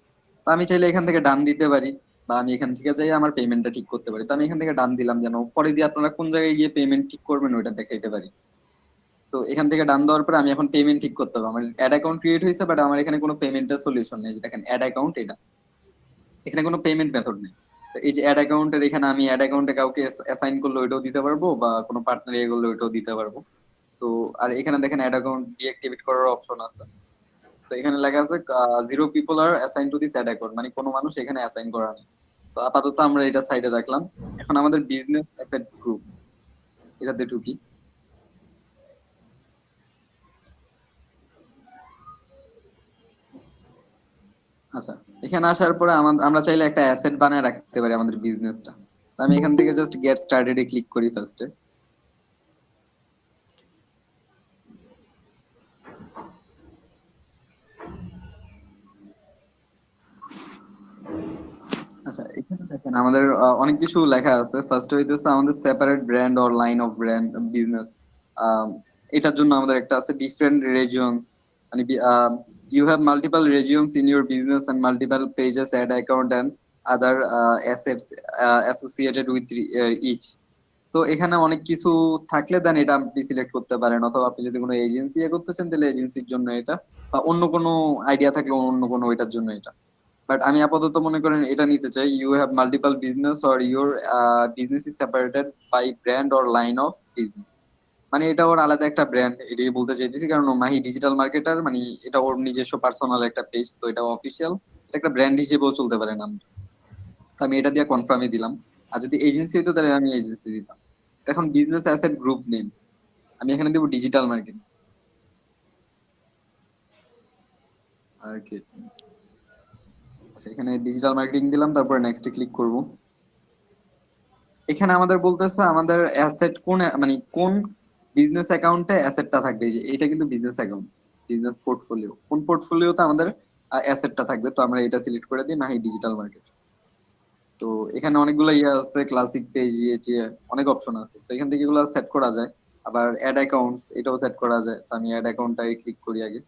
তো আমি চাইলে এখান থেকে ডান দিতে পারি, বা আমি এখান থেকে চাই আমার পেমেন্টটা ঠিক করতে পারি। তো আমি এখান থেকে ডান দিলাম, যেন পরে দিয়ে আপনারা কোন জায়গায় গিয়ে পেমেন্ট ঠিক করবেন ওইটা দেখাইতে পারি। তো এখান থেকে ডান দেওয়ার পরে আমি এখন পেমেন্ট ঠিক করতে হবে। আমার অ্যাড অ্যাকাউন্ট ক্রিয়েট হয়েছে, বাট আমার এখানে কোনো পেমেন্টের সলিউশন নেই। যে দেখেন অ্যাড অ্যাকাউন্ট, এটা এখানে কোনো পেমেন্ট মেথড নেই। তো এই যে অ্যাড অ্যাকাউন্টের এখানে আমি অ্যাড অ্যাকাউন্টে কাউকে অ্যাসাইন করলে ওইটাও দিতে পারবো, বা কোনো পার্টনার ইয়ে করলে ওইটাও দিতে পারবো। তো আর এখানে দেখেন অ্যাড অ্যাকাউন্ট ডিঅ্যাক্টিভেট করার অপশন আছে। তো এখানে লেখা আছে 0 people are assign to this ad account, মানে কোনো মানুষ এখানে অ্যাসাইন করা নেই। তো আপাতত আমরা এটা সাইডে রাখলাম। এখন আমাদের বিজনেস অ্যাসেট গ্রুপ, এটাতে ঢুকি। আচ্ছা, এখানে আসার পরে আমরা চাইলে একটা অ্যাসেট বানায় রাখতে পারি আমাদের বিজনেসটা। আমি এখান থেকে just get started a click করি ফার্স্টে। আচ্ছা, এখানে দেখেন আমাদের অনেক কিছু লেখা আছে। ফার্স্ট হইতেছে আমাদের separate brand or line of brand business. এটার জন্য আমাদের একটা আছে ডিফারেন্ট রেজিয়নস, মানে you have multiple regions in your business and multiple pages ad account and other assets associated with each. তো এখানে অনেক কিছু থাকলে দেন এটা আপনি সিলেক্ট করতে পারেন, অথবা আপনি যদি কোনো এজেন্সি করতেছেন তাহলে এজেন্সির জন্য এটা, বা অন্য কোনো আইডিয়া থাকলে অন্য কোনো ওইটার জন্য এটা। বাট আমি আপাতত মনে করেন এটা নিতে চাই, you have multiple business or your business is separated by brand or line of business. মানে এটা ওর আলাদা একটা ব্র্যান্ড, এটাই বলতে চাইতেছি, কারণ ও মাহি ডিজিটাল মার্কেটার, মানে এটা ওর নিজস্ব পার্সোনাল একটা পেজ, তো এটা অফিসিয়াল, এটা একটা ব্র্যান্ড হিসেবেও চলতে পারে নাম। তো আমি এটা দিয়ে কনফার্মই দিলাম। আর যদি এজেন্সি হতো তাহলে আমি এজেন্সি দিতাম। এখন বিজনেস অ্যাসেট গ্রুপ নেম আমি এখানে দেবো ডিজিটাল মার্কেটিং আর কি। আচ্ছা, এখানে ডিজিটাল মার্কেটিং দিলাম, তারপর নেক্সটে ক্লিক করব। এখানে আমাদের বলতেছে আমাদের অ্যাসেট কোন, মানে কোন বিজনেস অ্যাকাউন্টে অ্যাসেটটা থাকবে। এই যে এটা কিন্তু বিজনেস অ্যাকাউন্ট, বিজনেস পোর্টফোলিও, কোন পোর্টফোলিওতে আমাদের অ্যাসেটটা থাকবে। তো আমরা এটা সিলেক্ট করে দিই, না ডিজিটাল মার্কেট। তো এখানে অনেকগুলো ইয়ে আছে, ক্লাসিক পেজ, অনেক অপশন আছে। তো এখান থেকে এগুলো সেট করা যায়। আবার অ্যাড অ্যাকাউন্টস, এটাও সেট করা যায়। তো আমি অ্যাড অ্যাকাউন্টটাই ক্লিক করি আগে।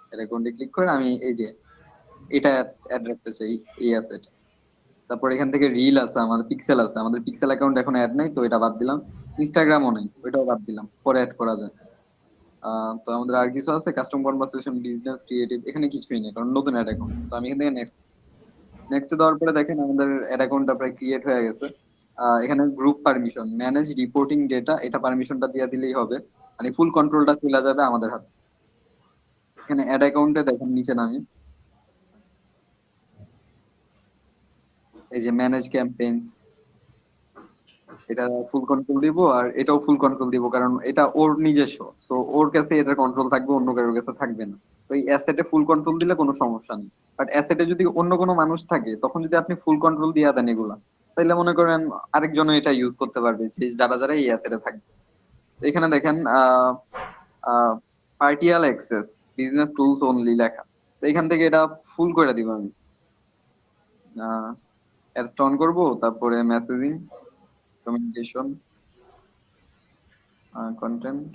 অ্যাড অ্যাকাউন্টে ক্লিক করে আমি এই যে এটা অ্যাড রাখতে চাই, এই অ্যাসেট। তারপর এখান থেকে রিল আছে, আমাদের পিক্সেল আছে, আমাদের পিক্সেল অ্যাকাউন্ট এখন অ্যাড নাই, তো এটা বাদ দিলাম। ইনস্টাগ্রামও নেই, ওইটাও বাদ দিলাম, পরে অ্যাড করা যায়। তো আমাদের আর কিছু আছে, কাস্টম কনভারসেশন, বিজনেস, ক্রিয়েটিভ, এখানে কিছুই নেই কারণ নতুন অ্যাড অ্যাকাউন্ট। তো আমি এখান থেকে নেক্সট নেক্সট দেওয়ার পরে দেখেন আমাদের অ্যাড অ্যাকাউন্টটা প্রায় ক্রিয়েট হয়ে গেছে। এখানে group permission, manage reporting data, এটা পারমিশনটা দিয়ে দিলেই হবে, মানে ফুল কন্ট্রোলটা চলে যাবে আমাদের হাতে। এখানে অ্যাড অ্যাকাউন্টে দেখেন নিচে নামি, এই যে ম্যানেজ ক্যাম্পেইনস, এটা ফুল কন্ট্রোল দিব, আর এটাও ফুল কন্ট্রোল দিব, কারণ এটা ওর নিজস্ব, তো ওর কাছে এটার কন্ট্রোল থাকবে, অন্য কারোর কাছে থাকবে না। তো এই অ্যাসেটে ফুল কন্ট্রোল দিলে কোনো সমস্যা নেই। বাট অ্যাসেটে যদি অন্য কোনো মানুষ থাকে, তখন যদি আপনি ফুল কন্ট্রোল দিয়ে দেন এগুলা, তাহলে মনে করেন আরেকজনও এটা ইউজ করতে পারবে, যে যারা যারা এই অ্যাসেটে থাকবে। তো এখানে দেখেন পার্টিয়াল অ্যাক্সেস, বিজনেস টুলস অনলি লেখা। তো এখান থেকে এটা ফুল করে দিব আমি, অ্যাডস অন করবো, তারপরে মেসেজিং, কমিউনিকেশন, কন্টেন্ট,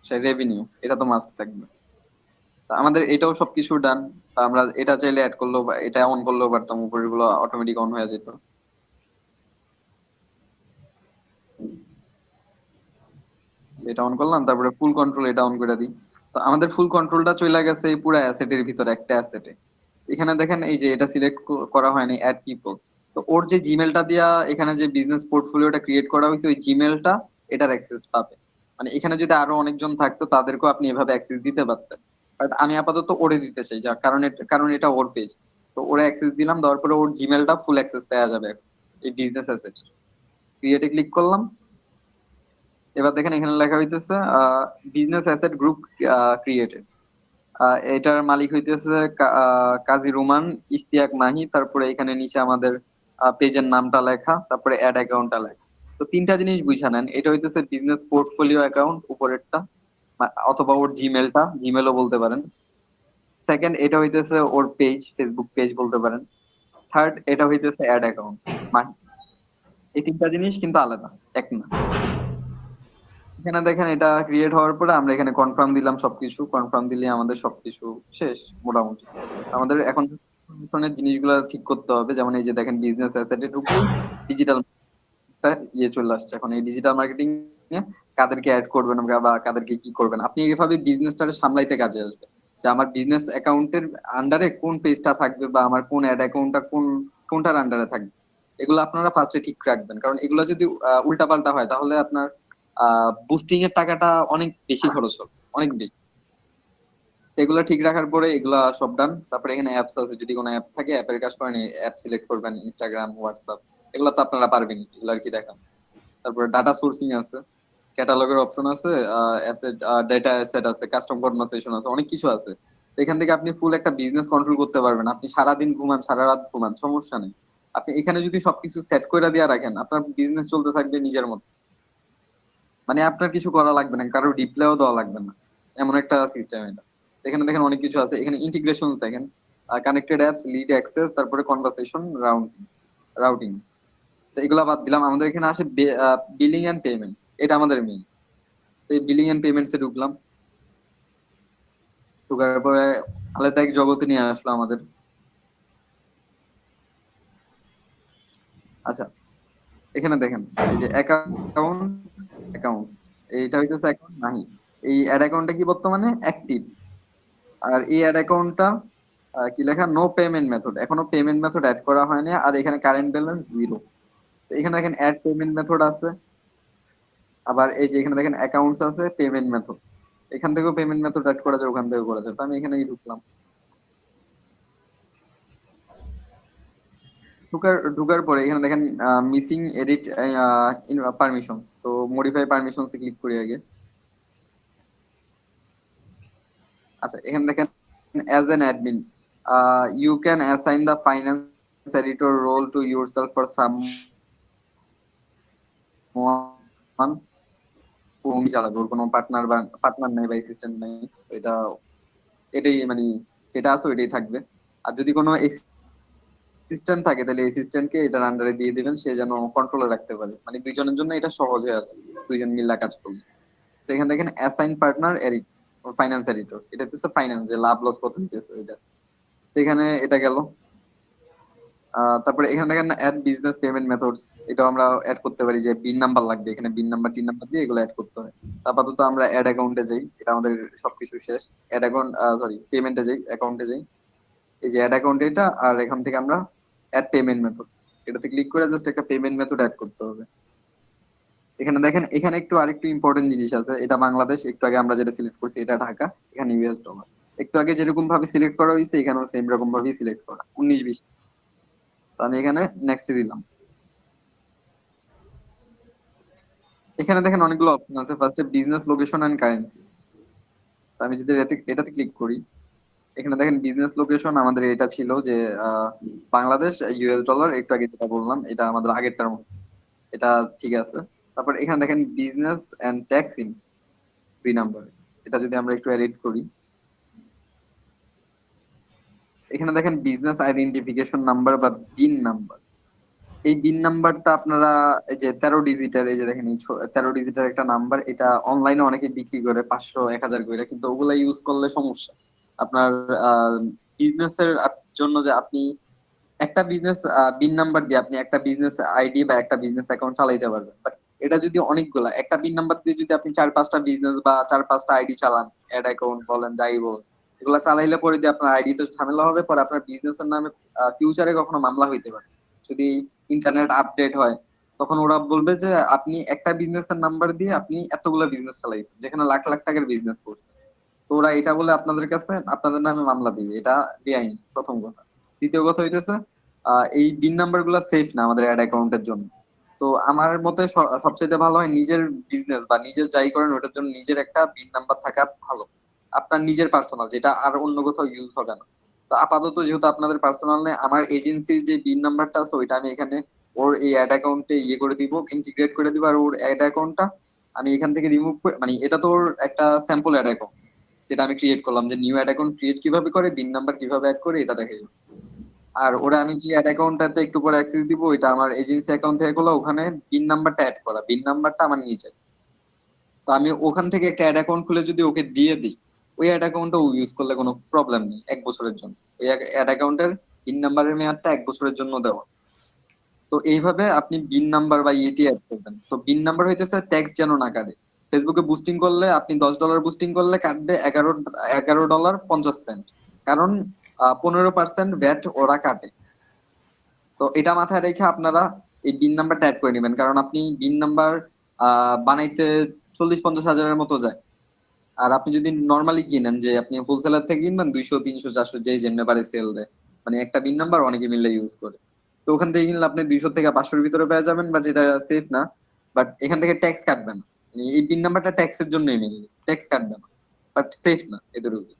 সে রেভিনিউ, এটা তো মাস্ট থাকবে। তা আমাদের এটাও সবকিছু ডান। আমরা এটা চাইলে অ্যাড করলেও বা এটা অন করলেও পারতাম, উপরের গুলো অটোমেটিক অন হয়ে যেত। এটা অন করলাম, তারপরে ফুল কন্ট্রোল এটা অন করে দিই। তো আমাদের ফুল কন্ট্রোলটা চলে গেছে এই পুরো অ্যাসেটের ভিতরে, একটা অ্যাসেটে। এখানে দেখেন এই যে এটা সিলেক্ট করা হয়নি, অ্যাড পিপল। তো ওর যে জিমেলটা দিয়া এখানে যে বিজনেস পোর্টফোলিওটা ক্রিয়েট করা হয়েছে, ওই জিমেলটা এটার অ্যাক্সেস পাবে। মানে এখানে যদি আরো অনেকজন থাকতো, তাদেরকেও আপনি এভাবে অ্যাক্সেস দিতে পারতেন। বাট আমি আপাতত ওরে দিতে চাই, যার কারণ এটা ওর পেজ। তো ওরে অ্যাক্সেস দিলাম, দেওয়ার পরে ওর জিমেলটা ফুল অ্যাক্সেস পাওয়া যাবে এই বিজনেস অ্যাসেট। ক্রিয়েটে ক্লিক করলাম। এবার দেখেন এখানে লেখা হইতেছে বিজনেস অ্যাসেট গ্রুপ ক্রিয়েটেড। এটার মালিক হইতেছে কাজী রোমান ইশতিয়াক মাহি। তারপরে এখানে নিচে আমাদের পেজের নামটা লেখা, তারপরে অ্যাড অ্যাকাউন্টটা লেখা। তো তিনটা জিনিস বুঝা নেন, এটা হইতেছে বিজনেস পোর্টফোলিও অ্যাকাউন্ট উপরেরটা, অথবা ওর জিমেলও বলতে পারেন। সেকেন্ড, এটা হইতেছে ওর পেজ, ফেসবুক পেজ বলতে পারেন। থার্ড, এটা হইতেছে অ্যাড অ্যাকাউন্ট মাহি। এই তিনটা জিনিস কিন্তু আলাদা, এক না। এখানে দেখেন এটা ক্রিয়েট হওয়ার পরে আমরা এখানে কনফার্ম দিলাম, সবকিছু কনফার্ম দিলে আমাদের সবকিছু শেষ মোটামুটি। আমাদের এখন ইনফরমেশনের জিনিসগুলো ঠিক করতে হবে, যেমন এই যে দেখেন বিজনেস অ্যাসেটে ঢুকলেই ডিজিটাল চলে আসছে। এখন এই ডিজিটাল মার্কেটিং এ কাদেরকে অ্যাড করবেন আমরা, বা কাদেরকে কি করবেন, আপনি এভাবে বিজনেসটাকে সামলাইতে কাজে আসবে। যে আমার বিজনেস অ্যাকাউন্টের আন্ডারে কোন পেজটা থাকবে, বা আমার কোন অ্যাড অ্যাকাউন্টটা কোনটার আন্ডারে থাকবে, এগুলো আপনারা ফার্স্টে ঠিক রাখবেন। কারণ এগুলো যদি উল্টাপাল্টা হয়, তাহলে আপনার বুস্টিং এর টাকাটা অনেক বেশি খরচ হবে, অনেক বেশি। তো এগুলা ঠিক রাখার পরে এগুলা সব ডান। তারপরে এখানে অ্যাপস আছে, যদি কোনো অ্যাপ থাকে অ্যাপের কাজ করেন, অ্যাপ সিলেক্ট করবেন, ইনস্টাগ্রাম, হোয়াটসঅ্যাপ, এগুলো তো আপনারা পারবেনই, এগুলো আর কি দেখা। তারপরে ডাটা সোর্সিং আছে, ক্যাটালগের অপশন আছে, অ্যাসেট, ডেটা অ্যাসেট আছে, কাস্টম কনভারসেশন আছে, অনেক কিছু আছে। তো এখান থেকে আপনি ফুল একটা বিজনেস কন্ট্রোল করতে পারবেন। আপনি সারাদিন ঘুমান, সারা রাত ঘুমান, সমস্যা নেই। আপনি এখানে যদি সবকিছু সেট করে দিয়ে রাখেন, আপনার বিজনেস চলতে থাকবে নিজের মতো। মানে আপনার কিছু করা লাগবে না, কারো রিপ্লাইও দেওয়া লাগবে না, এমন একটা সিস্টেম এটা। তো এখানে দেখেন অনেক কিছু আছে, এখানে ইন্টিগ্রেশন দেখেন, কানেক্টেড অ্যাপস, লিড অ্যাক্সেস, তারপরে কনভারসেশন রাউটিং। তো এগুলা বাদ দিলাম, আমাদের এখানে আসে বিলিং এন্ড পেমেন্টস, এটা আমাদের মেইন। তো এই বিলিং এন্ড পেমেন্টস এ ঢুকলাম। ঢুকার পরে আলাদা এক জগতে নিয়ে আসলো আমাদের। আচ্ছা, এখানে দেখেন এই যে অ্যাকাউন্ট, অ্যাকাউন্টস, এইটা হইতেছে অ্যাকাউন্ট নাহি। এই অ্যাড অ্যাকাউন্টটা কি বর্তমানে অ্যাক্টিভ। আর এই অ্যাড অ্যাকাউন্টটা কি লেখা, নো পেমেন্ট মেথড, এখনো পেমেন্ট মেথড অ্যাড করা হয়নি। আর এখানে কারেন্ট ব্যালেন্স 0। তো এখানে দেখেন অ্যাড পেমেন্ট মেথড আছে, আবার এই যে এখানে দেখেন অ্যাকাউন্টস আছে, পেমেন্ট মেথডস, এখান থেকেও পেমেন্ট মেথড অ্যাড করা যায়, ওখান থেকেও করা যায়। তো আমি এখানেই ঢুকলাম। ঢুকার পরে এখানে দেখেন মিসিং এডিট পারমিশনস, তো মডিফাই পারমিশনস এ ক্লিক করি আগে। আচ্ছা, এখানে দেখেন as an admin you can assign the finance editor role to yourself for someone হোম চালাবে, ওর কোনো পার্টনার নাই বা অ্যাসিস্ট্যান্ট নাই। এটা এটাই মানে যেটা আছে ওইটাই থাকবে। আর যদি কোনো অ্যাসিস্ট্যান্ট থাকে, তাহলে অ্যাসিস্ট্যান্টকে এটার আন্ডারে দিয়ে দিবেন, সে যেন কন্ট্রোলে রাখতে পারে, মানে দুইজনের জন্য এটা সহজ হয়ে আছে, দুইজন মিল্লা কাজ করবে। তো এখানে দেখেন assign partner edit finance editor, এটা হচ্ছে ফাইন্যান্স, যে লাভ লস কত হইতেছে ওইটা। তো এখানে এটা গেল। তারপরে এখানে দেখেন অ্যাড বিজনেস পেমেন্ট মেথডস, এটাও আমরা অ্যাড করতে পারি, যে বিন নাম্বার লাগবে, এখানে বিন নাম্বার, টিন নাম্বার দিয়ে এগুলো অ্যাড করতে হয়। তো আপাতত আমরা অ্যাড অ্যাকাউন্টে যাই, এটা আমাদের সবকিছু শেষ। অ্যাড অ্যাকাউন্ট, সরি পেমেন্টে যাই, অ্যাকাউন্টে যাই। এই যে অ্যাড অ্যাকাউন্ট এটা, আর এখান থেকে আমরা অ্যাড পেমেন্ট মেথড, এটাতে ক্লিক করে জাস্ট একটা পেমেন্ট মেথড অ্যাড করতে হবে। এখানে দেখেন, এখানে একটু আরেকটু ইম্পর্টেন্ট জিনিস আছে। এটা বাংলাদেশ, একটু আগে আমরা যেটা সিলেক্ট করছি এটা ঢাকা, এখানে ইউএস ডলার। একটু আগে যেরকম ভাবে সিলেক্ট করা হয়েছে এখানেও সেম রকম ভাবেই সিলেক্ট করা, 19-20। তো আমি এখানে নেক্সট দিলাম। এখানে দেখেন অনেকগুলো অপশন আছে। ফার্স্টে বিজনেস লোকেশন এন্ড কারেন্সিস। আমি যদি এটাতে ক্লিক করি, এখানে দেখেন বিজনেস লোকেশন আমাদের এটা ছিল যে বাংলাদেশ, ইউএস ডলার, একটু আগে যেটা বললাম এটা আমাদের আগেরটার মতো, এটা ঠিক আছে। তারপর এখানে দেখেন বিজনেস এন্ড ট্যাক্স ইন 2 নম্বরে, এটা যদি আমরা একটু এডিট করি, এখানে দেখেন বিজনেস আইডেন্টিফিকেশন নাম্বার বা বিন নাম্বার। এই বিন নাম্বারটা আপনারা, এই যে 13 ডিজিটের, এই যে দেখেন এই 13 ডিজিটের একটা নাম্বার, এটা অনলাইনে অনেকে বিক্রি করে 500-1000 করে, কিন্তু ওগুলা ইউজ করলে সমস্যা। আপনার বিজনেসের জন্য যে আপনি একটা বিজনেস বিন নাম্বার দিয়ে আপনি একটা বিজনেস আইডি বা একটা বিজনেস অ্যাকাউন্ট চালাইতে পারবেন, বাট এটা যদি অনেকগুলা একটা বিন নাম্বার দিয়ে যদি আপনি 4-5টা বিজনেস বা 4-5টা আইডি চালান, অ্যাড অ্যাকাউন্ট বলেন যাই বলেন, এগুলা চালাইলে পরে দিয়ে আপনার আইডি তো ঝামেলা হবে, পরে আপনার বিজনেসের নামে ফিউচারে কখনো মামলা হইতে পারে। যদি ইন্টারনেট আপডেট হয়, তখন ওরা বলবে যে আপনি একটা বিজনেসের নাম্বার দিয়ে আপনি এতগুলা বিজনেস চালাইছেন, যেখানে লাখ লাখ টাকার বিজনেস করছেন। তো ওরা এটা বলে আপনাদের কাছে আপনাদের নামে মামলা দিবে, এটা বেআইনি, প্রথম কথা। দ্বিতীয় কথা হইতেছে এই বিন নাম্বার গুলা সেফ না আমাদের অ্যাড অ্যাকাউন্টের জন্য। তো আমার মতে সবচেয়ে ভালো হয় নিজের বিজনেস বা নিজের যাই করেন ওটার জন্য নিজের একটা বিন নাম্বার থাকা ভালো, আপনার নিজের পার্সোনাল, যেটা আর অন্য কোথাও ইউজ হবে না। তো আপাতত যেহেতু আপনাদের পার্সোনাল নেই, আমার এজেন্সির যে বিন নাম্বারটা আছে ওইটা আমি এখানে ওর এই অ্যাড অ্যাকাউন্টে ইয়ে করে দিব, ইন্টিগ্রেট করে দিব। আর ওর অ্যাড অ্যাকাউন্টটা আমি এখান থেকে রিমুভ করে, মানে এটা তো ওর একটা স্যাম্পল অ্যাড অ্যাকাউন্ট যেটা আমি ক্রিয়েট করলাম, যে নিউ অ্যাড অ্যাকাউন্ট ক্রিয়েট কিভাবে করে, বিন নাম্বার কিভাবে অ্যাড করে, এটা দেখাই। আর ওরা আমি যে অ্যাড অ্যাকাউন্টটাতে একটু পরে অ্যাক্সেস দিব, এটা আমার এজেন্সি অ্যাকাউন্ট থেকে গুলো, ওখানে বিন নাম্বারটা অ্যাড করা, বিন নাম্বারটা আমার নিচে। তো আমি ওখান থেকে একটা অ্যাড অ্যাকাউন্ট খুলে যদি ওকে দিয়ে দিই, ওই অ্যাড অ্যাকাউন্টটা ও ইউজ করলে কোনো প্রবলেম নেই 1 বছরের জন্য। ওই অ্যাড অ্যাকাউন্টের বিন নাম্বারের মেয়াদটা 1 বছরের জন্য দেওয়া। তো এইভাবে আপনি বিন নাম্বার বা ইএটি অ্যাড করবেন। তো বিন নাম্বার হইতেছে ট্যাক্স যেন না কাটে। ফেসবুকে বুস্টিং করলে আপনি $10 বুস্টিং করলে কাটবে 11.50 ডলার। কারণ 15% ভ্যাট ওরা কাটে। তো এটা মাথায় রেখে আপনারা এই বিন নাম্বারটা অ্যাড করে নেবেন, কারণ আপনি বিন নাম্বার বানাইতে 40-50 হাজারের মতো যায়। আর আপনি যদি নর্মালি কিনেন, যে আপনি হোলসেলার থেকে কিনবেন 200, 300, 400, যে যেমনি পারে সেল দেয়, মানে একটা বিন নাম্বার অনেকে মিলে ইউজ করে। তো ওখান থেকে কিনলে আপনি 200 থেকে 500-র ভিতরে পেয়ে যাবেন, বাট এটা সেফ না। বাট এখান থেকে ট্যাক্স কাটবে না, মানে এই বিন নাম্বারটা ট্যাক্সের জন্যই মেনলি, ট্যাক্স কাটবে না, বাট সেফ না এদের উপর।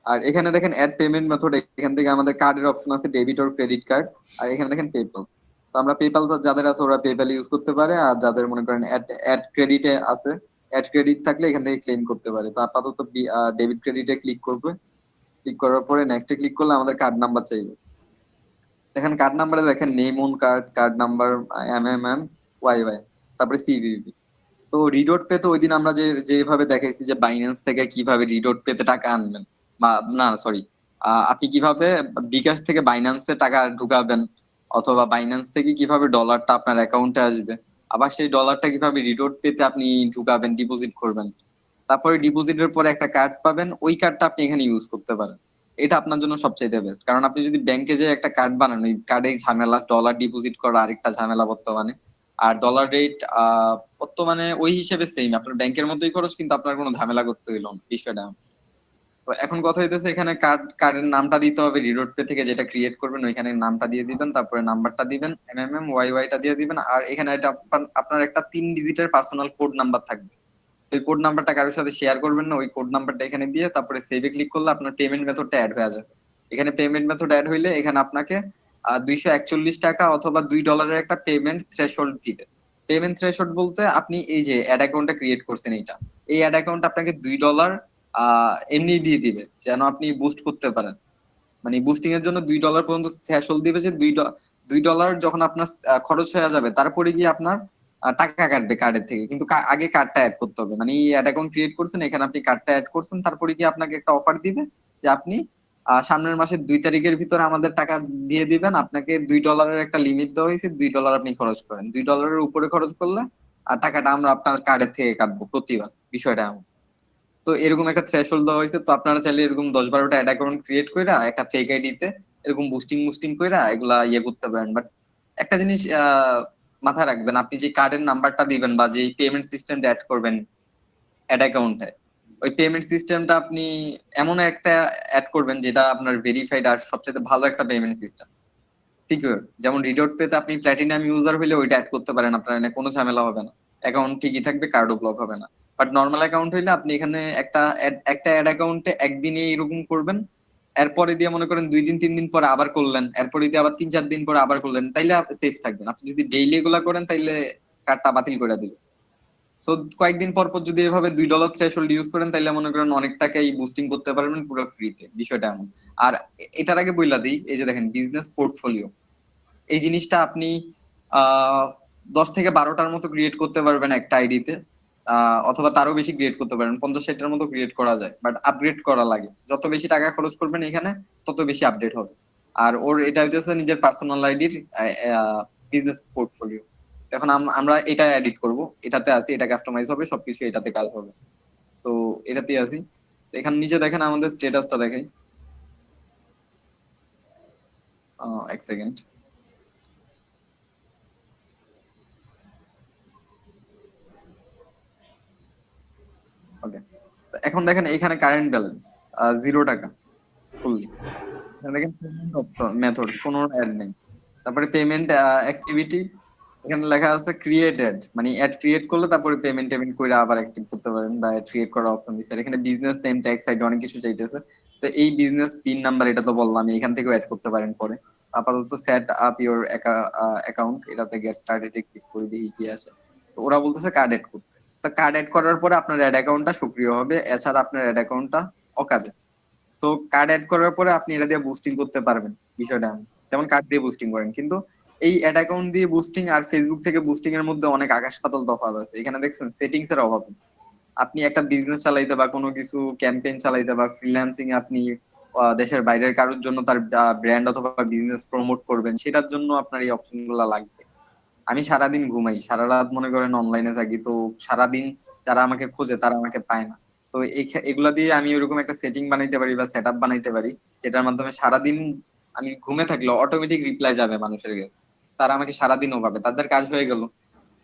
আর এখানে দেখেন অ্যাড পেমেন্ট মেথড, এখান থেকে আমাদের কার্ডের অপশন আছে, ডেবিট অর ক্রেডিট কার্ড। আর এখানে দেখেন পেপাল। তো আমরা পেপাল যাদের আছে ওরা পেপাল ইউজ করতে পারে, আর যাদের মনে করেন অ্যাড অ্যাড ক্রেডিটে আছে, অ্যাড ক্রেডিট থাকলে এখান থেকে ক্লেম করতে পারে। তো আপাতত ডেবিট ক্রেডিটে ক্লিক করবে। ক্লিক করার পরে নেক্সটে ক্লিক করলে আমাদের কার্ড নাম্বার চাইবে। দেখেন কার্ড নাম্বারে দেখেন name on card, card number, MMM YY, তারপরে CVV। তো রিডোট পে তো ওই দিন আমরা যেভাবে দেখাইছি যে বাইন্যান্স থেকে কিভাবে রিডোট পেতে টাকা আনবেন, বা না সরি, আপনি কিভাবে বিকাশ থেকে বাইন্যান্সে টাকা ঢুকাবেন, অথবা বাইন্যান্স থেকে কিভাবে ডলারটা আপনার অ্যাকাউন্টে আসবে, আবার সেই ডলারটা কিভাবে রিডোট পেতে আপনি ঢুকাবেন, ডিপোজিট করবেন। তারপরে ডিপোজিটের পরে একটা কার্ড পাবেন, ওই কার্ডটা আপনি এখানে ইউজ করতে পারেন। এটা আপনার জন্য সবচাইতে বেস্ট, কারণ আপনি যদি ব্যাংকে যে একটা কার্ড বানান, ওই কার্ডে ঝামেলা, ডলার ডিপোজিট করা আরেকটা ঝামেলা বর্তমানে। আর ডলার রেট বর্তমানে ওই হিসেবে সেম, আপনার ব্যাংকের মতোই খরচ, কিন্তু আপনার কোনো ঝামেলা করতে হইলো না বিষয়টা। তো এখন কথা হইতেছে এখানে কার্ডের নামটা দিতে হবে, রিডোট পে থেকে যেটা ক্রিয়েট করবেন ওইখানে নামটা দিয়ে দিবেন, তারপরে নাম্বারটা দিবেন, MMM YY দিয়ে দিবেন। আর এখানে এটা আপনার একটা 3 ডিজিটের পার্সোনাল কোড নাম্বার থাকবে। তো এই কোড নাম্বারটা কারোর সাথে শেয়ার করবেন না, ওই কোড নাম্বারটা এখানে দিয়ে তারপরে সেভে ক্লিক করলে আপনার পেমেন্ট মেথডটা অ্যাড হয়ে যাবে। এখানে পেমেন্ট মেথড অ্যাড হইলে এখানে আপনাকে 241 টাকা অথবা $2 একটা পেমেন্ট থ্রেশহোল্ড দিবে। পেমেন্ট থ্রেশহোল্ড বলতে আপনি এই যে অ্যাড অ্যাকাউন্টটা ক্রিয়েট করছেন, এই অ্যাড অ্যাকাউন্ট আপনাকে $2 এমনি দিয়ে দিবে, যেন আপনি বুস্ট করতে পারেন। মানে বুস্টিং এর জন্য $2 পর্যন্ত থ্রেশহোল্ড দিবে, যে $2 যখন আপনার খরচ হয়ে যাবে তারপরে গিয়ে আপনার টাকা কাটবে কার্ডের থেকে, কিন্তু আগে কার্ডটা অ্যাড করতে হবে। মানে এই অ্যাড অ্যাকাউন্ট ক্রিয়েট করছেন, এখানে আপনি কার্ডটা অ্যাড করছেন, তারপরে গিয়ে আপনাকে একটা অফার দিবে যে আপনি সামনের মাসের 2 তারিখের ভিতরে আমাদের টাকা দিয়ে দিবেন, আপনাকে $2 একটা লিমিট দেওয়া হয়েছে, $2 আপনি খরচ করেন, $2 উপরে খরচ করলে টাকাটা আমরা আপনার কার্ডের থেকে কাটবো প্রতিবার, বিষয়টা এমন। তো এরকম একটা থ্রেশহোল্ড দেওয়া হয়েছে। তো আপনারা চাইলে এরকম 10-12টা অ্যাড অ্যাকাউন্ট ক্রিয়েট করে একটা ফেক আইডিতে এরকম বুস্টিং বুস্টিং কইরা এগুলা ইয়ে করতে পারেন। বাট একটা জিনিস মাথায় রাখবেন, আপনি যে কার্ডের নাম্বারটা দিবেন বা যে পেমেন্ট সিস্টেমটা অ্যাড করবেন অ্যাড অ্যাকাউন্টে, ওই পেমেন্ট সিস্টেমটা আপনি এমন একটা অ্যাড করবেন যেটা আপনার ভেরিফাইড আর সবচেয়ে ভালো একটা পেমেন্ট সিস্টেম, সিকিউর। যেমন রিডট পেতে আপনি প্ল্যাটিনাম ইউজার হলে ওইটা অ্যাড করতে পারেন, আপনার এখানে কোনো ঝামেলা হবে না, অ্যাকাউন্ট ঠিকই থাকবে, কার্ডও ব্লক হবে না। বাট নর্মাল অ্যাকাউন্ট হইলে আপনি এখানে একটা অ্যাড অ্যাকাউন্টে একদিনে এরকম করবেন, এরপরে দিয়ে মনে করেন 2 দিন 3 দিন পরে আবার করলেন, এরপরে দিয়ে আবার 3 4 দিন পরে আবার করলেন, তাইলে সেফ থাকবেন। আপনি যদি ডেইলি এগুলা করেন তাইলে কার্ডটা বাতিল করে দিবে। সো কয়েকদিন পর পর যদি এভাবে $2 থ্রেশহোল্ড ইউজ করেন তাহলে মনে করেন অনেক টাকাই বুস্টিং করতে পারবেন পুরো ফ্রিতে, বিষয়টা এমন। আর এটার আগে বইলা দিই, এই যে দেখেন বিজনেস পোর্টফোলিও, এই জিনিসটা আপনি আহ 10 থেকে 12টার মতো ক্রিয়েট করতে পারবেন একটা আইডিতে, অথবা তারও বেশি ক্রিয়েট করতে পারেন, 50 60টার মতো ক্রিয়েট করা যায়। বাট আপগ্রেড করা লাগে, যত বেশি টাকা খরচ করবেন এখানে তত বেশি আপডেট হবে। আর ওর এটা হইতেছে নিজের পার্সোনাল আইডির বিজনেস পোর্টফোলিও। এখন আমরা এটা এডিট করব, এটাতে আছি, এটা কাস্টমাইজ হবে, সবকিছু এটাতে কাজ হবে। তো এটাতেই আছি। এখানে নিচে দেখেন আমাদের স্ট্যাটাসটা দেখাই, এক সেকেন্ড। ওকে, এখন দেখেন এখানে কারেন্ট ব্যালেন্স 0 টাকা ফুললি। এখানে দেখেন পেমেন্ট অপশন মেথডস, কোনো অ্যাড নেই। তারপরে পেমেন্ট অ্যাক্টিভিটি, এখানে লেখা আছে ক্রিয়েটেড, মানে অ্যাড ক্রিয়েট করলে তারপরে পেমেন্ট টেমেন্ট করে আবার অ্যাক্টিভ করতে পারেন, বা অ্যাড ক্রিয়েট করার অপশন দিচ্ছে। আর এখানে বিজনেস নেম, ট্যাক্স আইডি, অনেক কিছু চাইতেছে। তো এই বিজনেস পিন নাম্বার এটা তো বললাম, এখান থেকেও অ্যাড করতে পারেন পরে। আপাতত সেট আপ ইওর অ্যাকাউন্ট, এটাতে গেট স্টার্টেড ক্লিক করে দেখি কি আসে। তো ওরা বলতেছে কার্ড অ্যাড করতে। তো কার্ড অ্যাড করার পরে আপনার অ্যাড অ্যাকাউন্টটা সক্রিয় হবে, এছাড়া আপনার অ্যাড অ্যাকাউন্টটা অকাজে। তো কার্ড অ্যাড করার পরে আপনি এটা দিয়ে বুস্টিং করতে পারবেন, বিষয়টা এমন। যেমন কার্ড দিয়ে বুস্টিং করেন, কিন্তু এই অ্যাড অ্যাকাউন্ট দিয়ে বুস্টিং আর ফেসবুক থেকে বুস্টিং এর মধ্যে অনেক আকাশ পাতাল তফাৎ আছে। এখানে দেখছেন সেটিংস এর অভাব নেই। আপনি একটা বিজনেস চালাইতে বা কোনো কিছু ক্যাম্পেইন চালাইতে বা ফ্রিল্যান্সিং এ আপনি দেশের বাইরের কারোর জন্য তার ব্র্যান্ড অথবা বিজনেস প্রমোট করবেন, সেটার জন্য আপনার এই অপশন গুলা লাগবে। আমি সারাদিন ঘুমাই, সারা রাত মনে করেন অনলাইনে থাকি, তো সারাদিন যারা আমাকে খোঁজে তারা আমাকে পায় না। তো এগুলা দিয়ে আমি ওরকম একটা সেটিং বানাইতে পারি বা সেট আপ বানাইতে পারি, যেটার মাধ্যমে সারাদিন আমি ঘুমে থাকলে অটোমেটিক রিপ্লাই যাবে মানুষের কাছে, তারা আমাকে সারাদিনও পাবে, তাদের কাজ হয়ে গেল,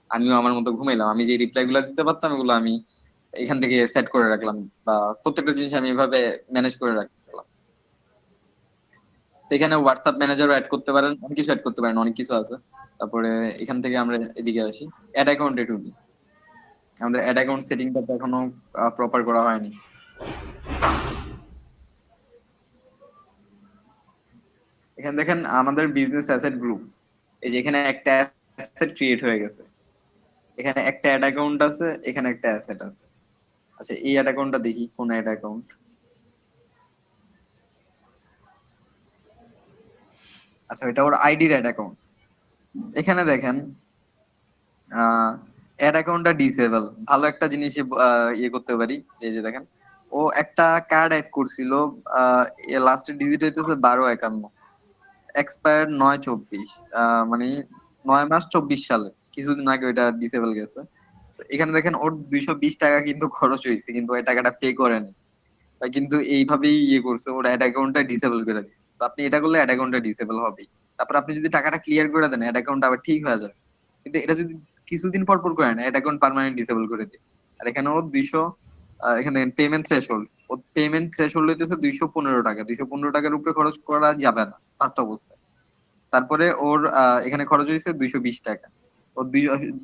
আমিও আমার মতো ঘুমাইলাম। আমি যে রিপ্লাই গুলা দিতে পারতাম এগুলো আমি এখান থেকে সেট করে রাখলাম, বা প্রত্যেকটা জিনিস আমি এভাবে ম্যানেজ করে রাখলাম। তো এখানে হোয়াটসঅ্যাপ ম্যানেজারও অ্যাড করতে পারেন, অনেক কিছু অ্যাড করতে পারেন, অনেক কিছু আছে। তারপরে এখান থেকে আমরা এদিকে আসি, অ্যাড অ্যাকাউন্টে ঢুকি। আমাদের অ্যাড অ্যাকাউন্ট সেটিংটা তো এখনো প্রপার করা হয়নি। এখানে দেখেন আমাদের বিজনেস অ্যাসেট গ্রুপ, এই যে এখানে একটা অ্যাসেট ক্রিয়েট হয়ে গেছে, এখানে একটা অ্যাড অ্যাকাউন্ট আছে, এখানে একটা অ্যাসেট আছে। আচ্ছা এই অ্যাড অ্যাকাউন্টটা দেখি, কোন অ্যাড অ্যাকাউন্ট? আচ্ছা এটা ওর আইডির অ্যাড অ্যাকাউন্ট। এখানে দেখেন অ্যাড অ্যাকাউন্টটা ডিসেবল, ভালো একটা জিনিস ইয়ে করতে পারি। যে দেখেন ও একটা কার্ড অ্যাড করছিল, লাস্টের ডিজিট হইতেছে 1251, এক্সপায়ার 9/24, মানে 9 মাস 24 সালে, কিছুদিন আগে ওইটা ডিসেবল গেছে। তো এখানে দেখেন ওর 220 টাকা কিন্তু খরচ হয়েছে, কিন্তু ওই টাকাটা পে করেনি। কিন্তু এইভাবেই ইয়ে করছে, ওর অ্যাড অ্যাকাউন্টটা ডিসেবল করে দিচ্ছে। তো আপনি এটা করলে অ্যাড অ্যাকাউন্টটা ডিসেবল হবেই। তারপর আপনি যদি টাকাটা ক্লিয়ার করে দেন অ্যাড অ্যাকাউন্ট আবার ঠিক হয়ে যাবে। কিন্তু এটা যদি কিছুদিন পর পর করেন অ্যাড অ্যাকাউন্ট পার্মানেন্ট ডিসেবল করে দিই। আর এখানে ও 200, এখানে পেমেন্ট থ্রেশহোল্ড, ও পেমেন্ট থ্রেশহোল্ড হইতেছে 215 টাকা, 215 টাকার উপরে খরচ করা যাবে না ফার্স্ট অবস্থায়। তারপরে ওর এখানে খরচ হয়েছে 220 টাকা। ও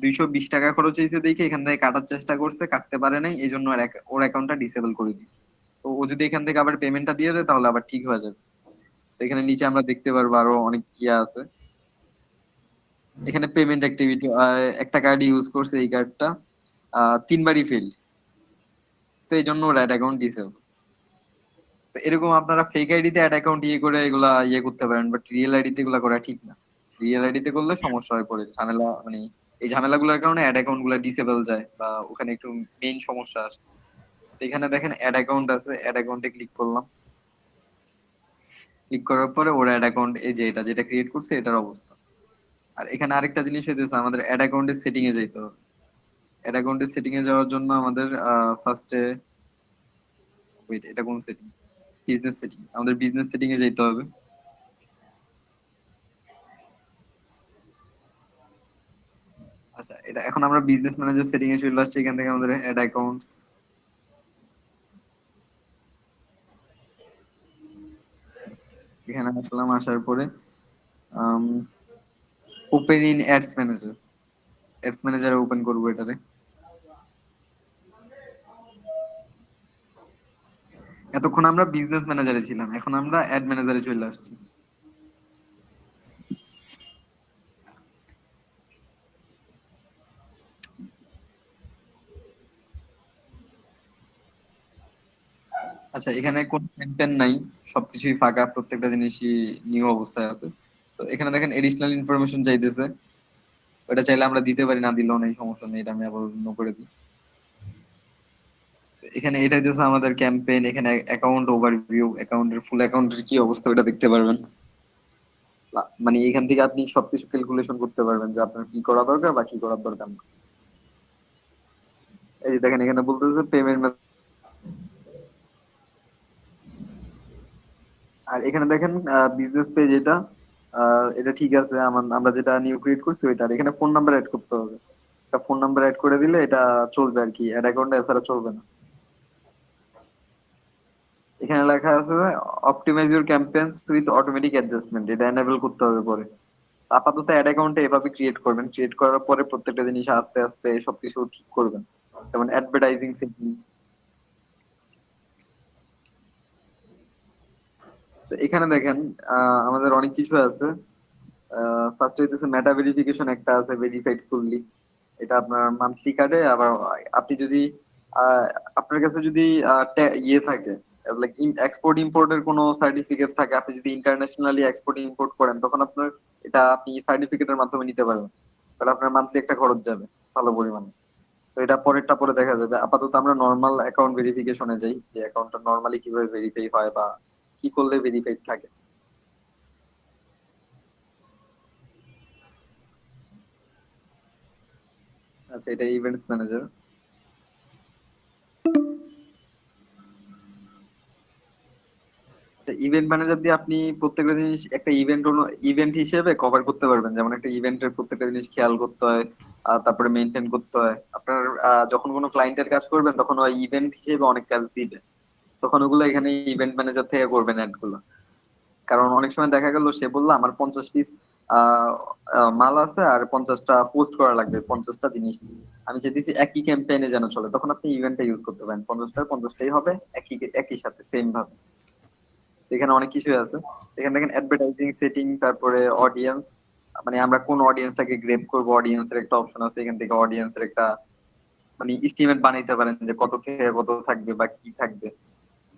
220 টাকা খরচ হয়েছে দেখে এখান থেকে কাটার চেষ্টা করছে, কাটতে পারে নাই, এই জন্য ওর অ্যাকাউন্টটা ডিসেবল করে দিছে। তো ও যদি এখান থেকে আবার পেমেন্টটা দিয়ে দেয় তাহলে আবার ঠিক হয়ে যাবে। তো এখানে নিচে আমরা দেখতে পারবো আরো অনেক ইয়া আছে। এখানে পেমেন্ট অ্যাক্টিভিটি, একটা কার্ড ইউজ করছে, এই কার্ডটা 3বারই ফেল্ড, তো এই জন্য ওর অ্যাড অ্যাকাউন্ট ডিসেবল। তো এরকম আপনারা ফেক আইডিতে অ্যাড অ্যাকাউন্ট ইয়ে করে এগুলা ইয়ে করতে পারেন, বাট রিয়েল আইডিতে এগুলা করা ঠিক না। রিয়েল আইডিতে করলে সমস্যা হয়ে পড়ে, ঝামেলা, মানে এই ঝামেলাগুলোর কারণে অ্যাড অ্যাকাউন্ট গুলা ডিসেবল যায়, বা ওখানে একটু মেইন সমস্যা আসে। তো এখানে দেখেন অ্যাড অ্যাকাউন্ট আছে, অ্যাড অ্যাকাউন্টে ক্লিক করলাম। ক্লিক করার পরে ওর অ্যাড অ্যাকাউন্ট, এই যে এটা যেটা ক্রিয়েট করছে এটার অবস্থা। আর এখানে আরেকটা জিনিস হইতেছে, আমাদের অ্যাড অ্যাকাউন্টের সেটিং এ যাইতে হবে। অ্যাড অ্যাকাউন্টের সেটিং এ যাওয়ার জন্য আমাদের ফার্স্টে, ওয়েট এটা কোন সেটিং? বিজনেস সেটিং, আমাদের বিজনেস সেটিং এ যাইতে হবে। আচ্ছা, এটা এখন আমরা বিজনেস ম্যানেজার সেটিং এ চলে আসছি। এখান থেকে আমাদের অ্যাড অ্যাকাউন্টস, এখানে আসলাম। আসার পরে ওপেন ইন অ্যাডস ম্যানেজারে ওপেন করবো এটারে। এতক্ষণ আমরা বিজনেস ম্যানেজারে ছিলাম, এখন আমরা অ্যাড ম্যানেজারে চলে আসছি। আচ্ছা, এখানে কোন ক্যাম্পেইন নাই, সবকিছুই ফাঁকা, প্রত্যেকটা জিনিসই নিউ অবস্থায় আছে। তো এখানে দেখেন এডিশনাল ইনফরমেশন চাইতেছে, ওটা চাইলে আমরা দিতে পারি, না দিলেও নেই, সমস্যা নেই, এটা আমি আবার অন্য করে দিই। তো এখানে এটা হচ্ছে আমাদের ক্যাম্পেইন। এখানে অ্যাকাউন্ট ওভারভিউ, অ্যাকাউন্টের ফুল অ্যাকাউন্টের কি অবস্থা ওটা দেখতে পারবেন। মানে এখান থেকে আপনি সবকিছু ক্যালকুলেশন করতে পারবেন যে আপনার কি করা দরকার বা কি করার দরকার না। এই যে দেখেন এখানে বলতেছে পেমেন্ট। আর এখানে দেখেন বিজনেস পেজ, এটা এটা ঠিক আছে। আমরা যেটা নিউ ক্রিয়েট করছি ওইটা। আর এখানে ফোন নাম্বার অ্যাড করতে হবে, একটা ফোন নাম্বার অ্যাড করে দিলে এটা চলবে আর কি, অ্যাড অ্যাকাউন্ট এছাড়া চলবে না। এখানে লেখা আছে optimize your campaigns with automatic adjustment, এটা এনেবল করতে হবে পরে। তো আপাতত অ্যাড অ্যাকাউন্টে এভাবে ক্রিয়েট করবেন, ক্রিয়েট করার পরে প্রত্যেকটা জিনিস আস্তে আস্তে সবকিছু ঠিক করবেন, যেমন অ্যাডভার্টাইজিং সেটিং। তো এখানে দেখেন আমাদের অনেক কিছু আছে। ফার্স্ট হইতেছে মেটা ভেরিফিকেশন, একটা আছে ভেরিফাইড ফুললি। এটা আপনার মান্থলি কার্ডে। আবার আপনি যদি আহ, আপনার কাছে যদি ইয়ে থাকে, লাইক এক্সপোর্ট ইম্পোর্টের কোনো সার্টিফিকেট থাকে, আপনি যদি ইন্টারন্যাশনালি এক্সপোর্ট ইম্পোর্ট করেন, তখন আপনার এটা আপনি সার্টিফিকেটের মাধ্যমে নিতে পারবেন। তাহলে আপনার মান্থলি একটা খরচ যাবে ভালো পরিমাণে। তো এটা পরেরটা পরে দেখা যাবে। আপাতত আমরা নর্মাল অ্যাকাউন্ট ভেরিফিকেশনে যাই, যে অ্যাকাউন্টটা নর্মালি কিভাবে ভেরিফাই হয় বা কি করলে ভেরিফাইড থাকে। আচ্ছা, এটা ইভেন্টস ম্যানেজার। ইভেন্ট ম্যানেজার দিয়ে আপনি প্রত্যেকটা জিনিস একটা ইভেন্ট হিসেবে কভার করতে পারবেন। যেমন একটা ইভেন্টের প্রত্যেকটা জিনিস খেয়াল করতে হয়, তারপরে মেনটেন করতে হয়। আপনার যখন কোনো ক্লায়েন্টের কাজ করবেন, তখন ওই ইভেন্ট হিসেবে অনেক কাজ দিবে, তখন ওগুলো এখানে ইভেন্ট ম্যানেজার থেকে করবেন অ্যাড গুলো। কারণ অনেক সময় দেখা গেল সে বললো আমার 50 পিস মাল আছে আর 50টা পোস্ট করা লাগবে, 50টা জিনিস আমি চাইতেছি একই ক্যাম্পেইনে যেন চলে, তখন আপনি ইভেন্টটা ইউজ করতে পারেন, 50টার 50টাই হবে একই একই সাথে সেম ভাবে। এখানে অনেক কিছুই আছে। এখানে দেখেন অ্যাডভার্টাইজিং সেটিং, তারপরে অডিয়েন্স, মানে আমরা কোন অডিয়েন্সটাকে গ্রেপ করব, অডিয়েন্সের একটা অপশন আছে। এখান থেকে অডিয়েন্সের একটা মানে এস্টিমেট বানাইতে পারেন, যে কত থেকে কত থাকবে বা কি থাকবে,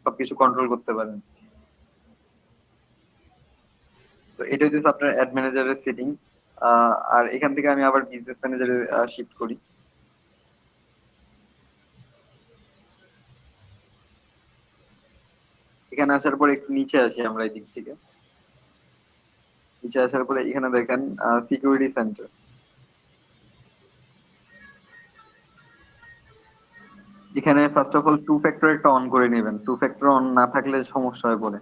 সবকিছু কন্ট্রোল করতে পারেন। তো এটা হচ্ছে আপনার অ্যাড ম্যানেজারের সেটিং। আর এখান থেকে আমি আবার বিজনেস ম্যানেজারে শিফট করি। এখানে আসার পরে একটু নিচে আসি আমরা এই দিক থেকে। নিচে আসার পরে এখানে দেখেন সিকিউরিটি সেন্টার। এখানে first of all two factor একটা অন করে নেবেন, টু ফ্যাক্টর অন না থাকলে সমস্যা হয়ে পড়ে।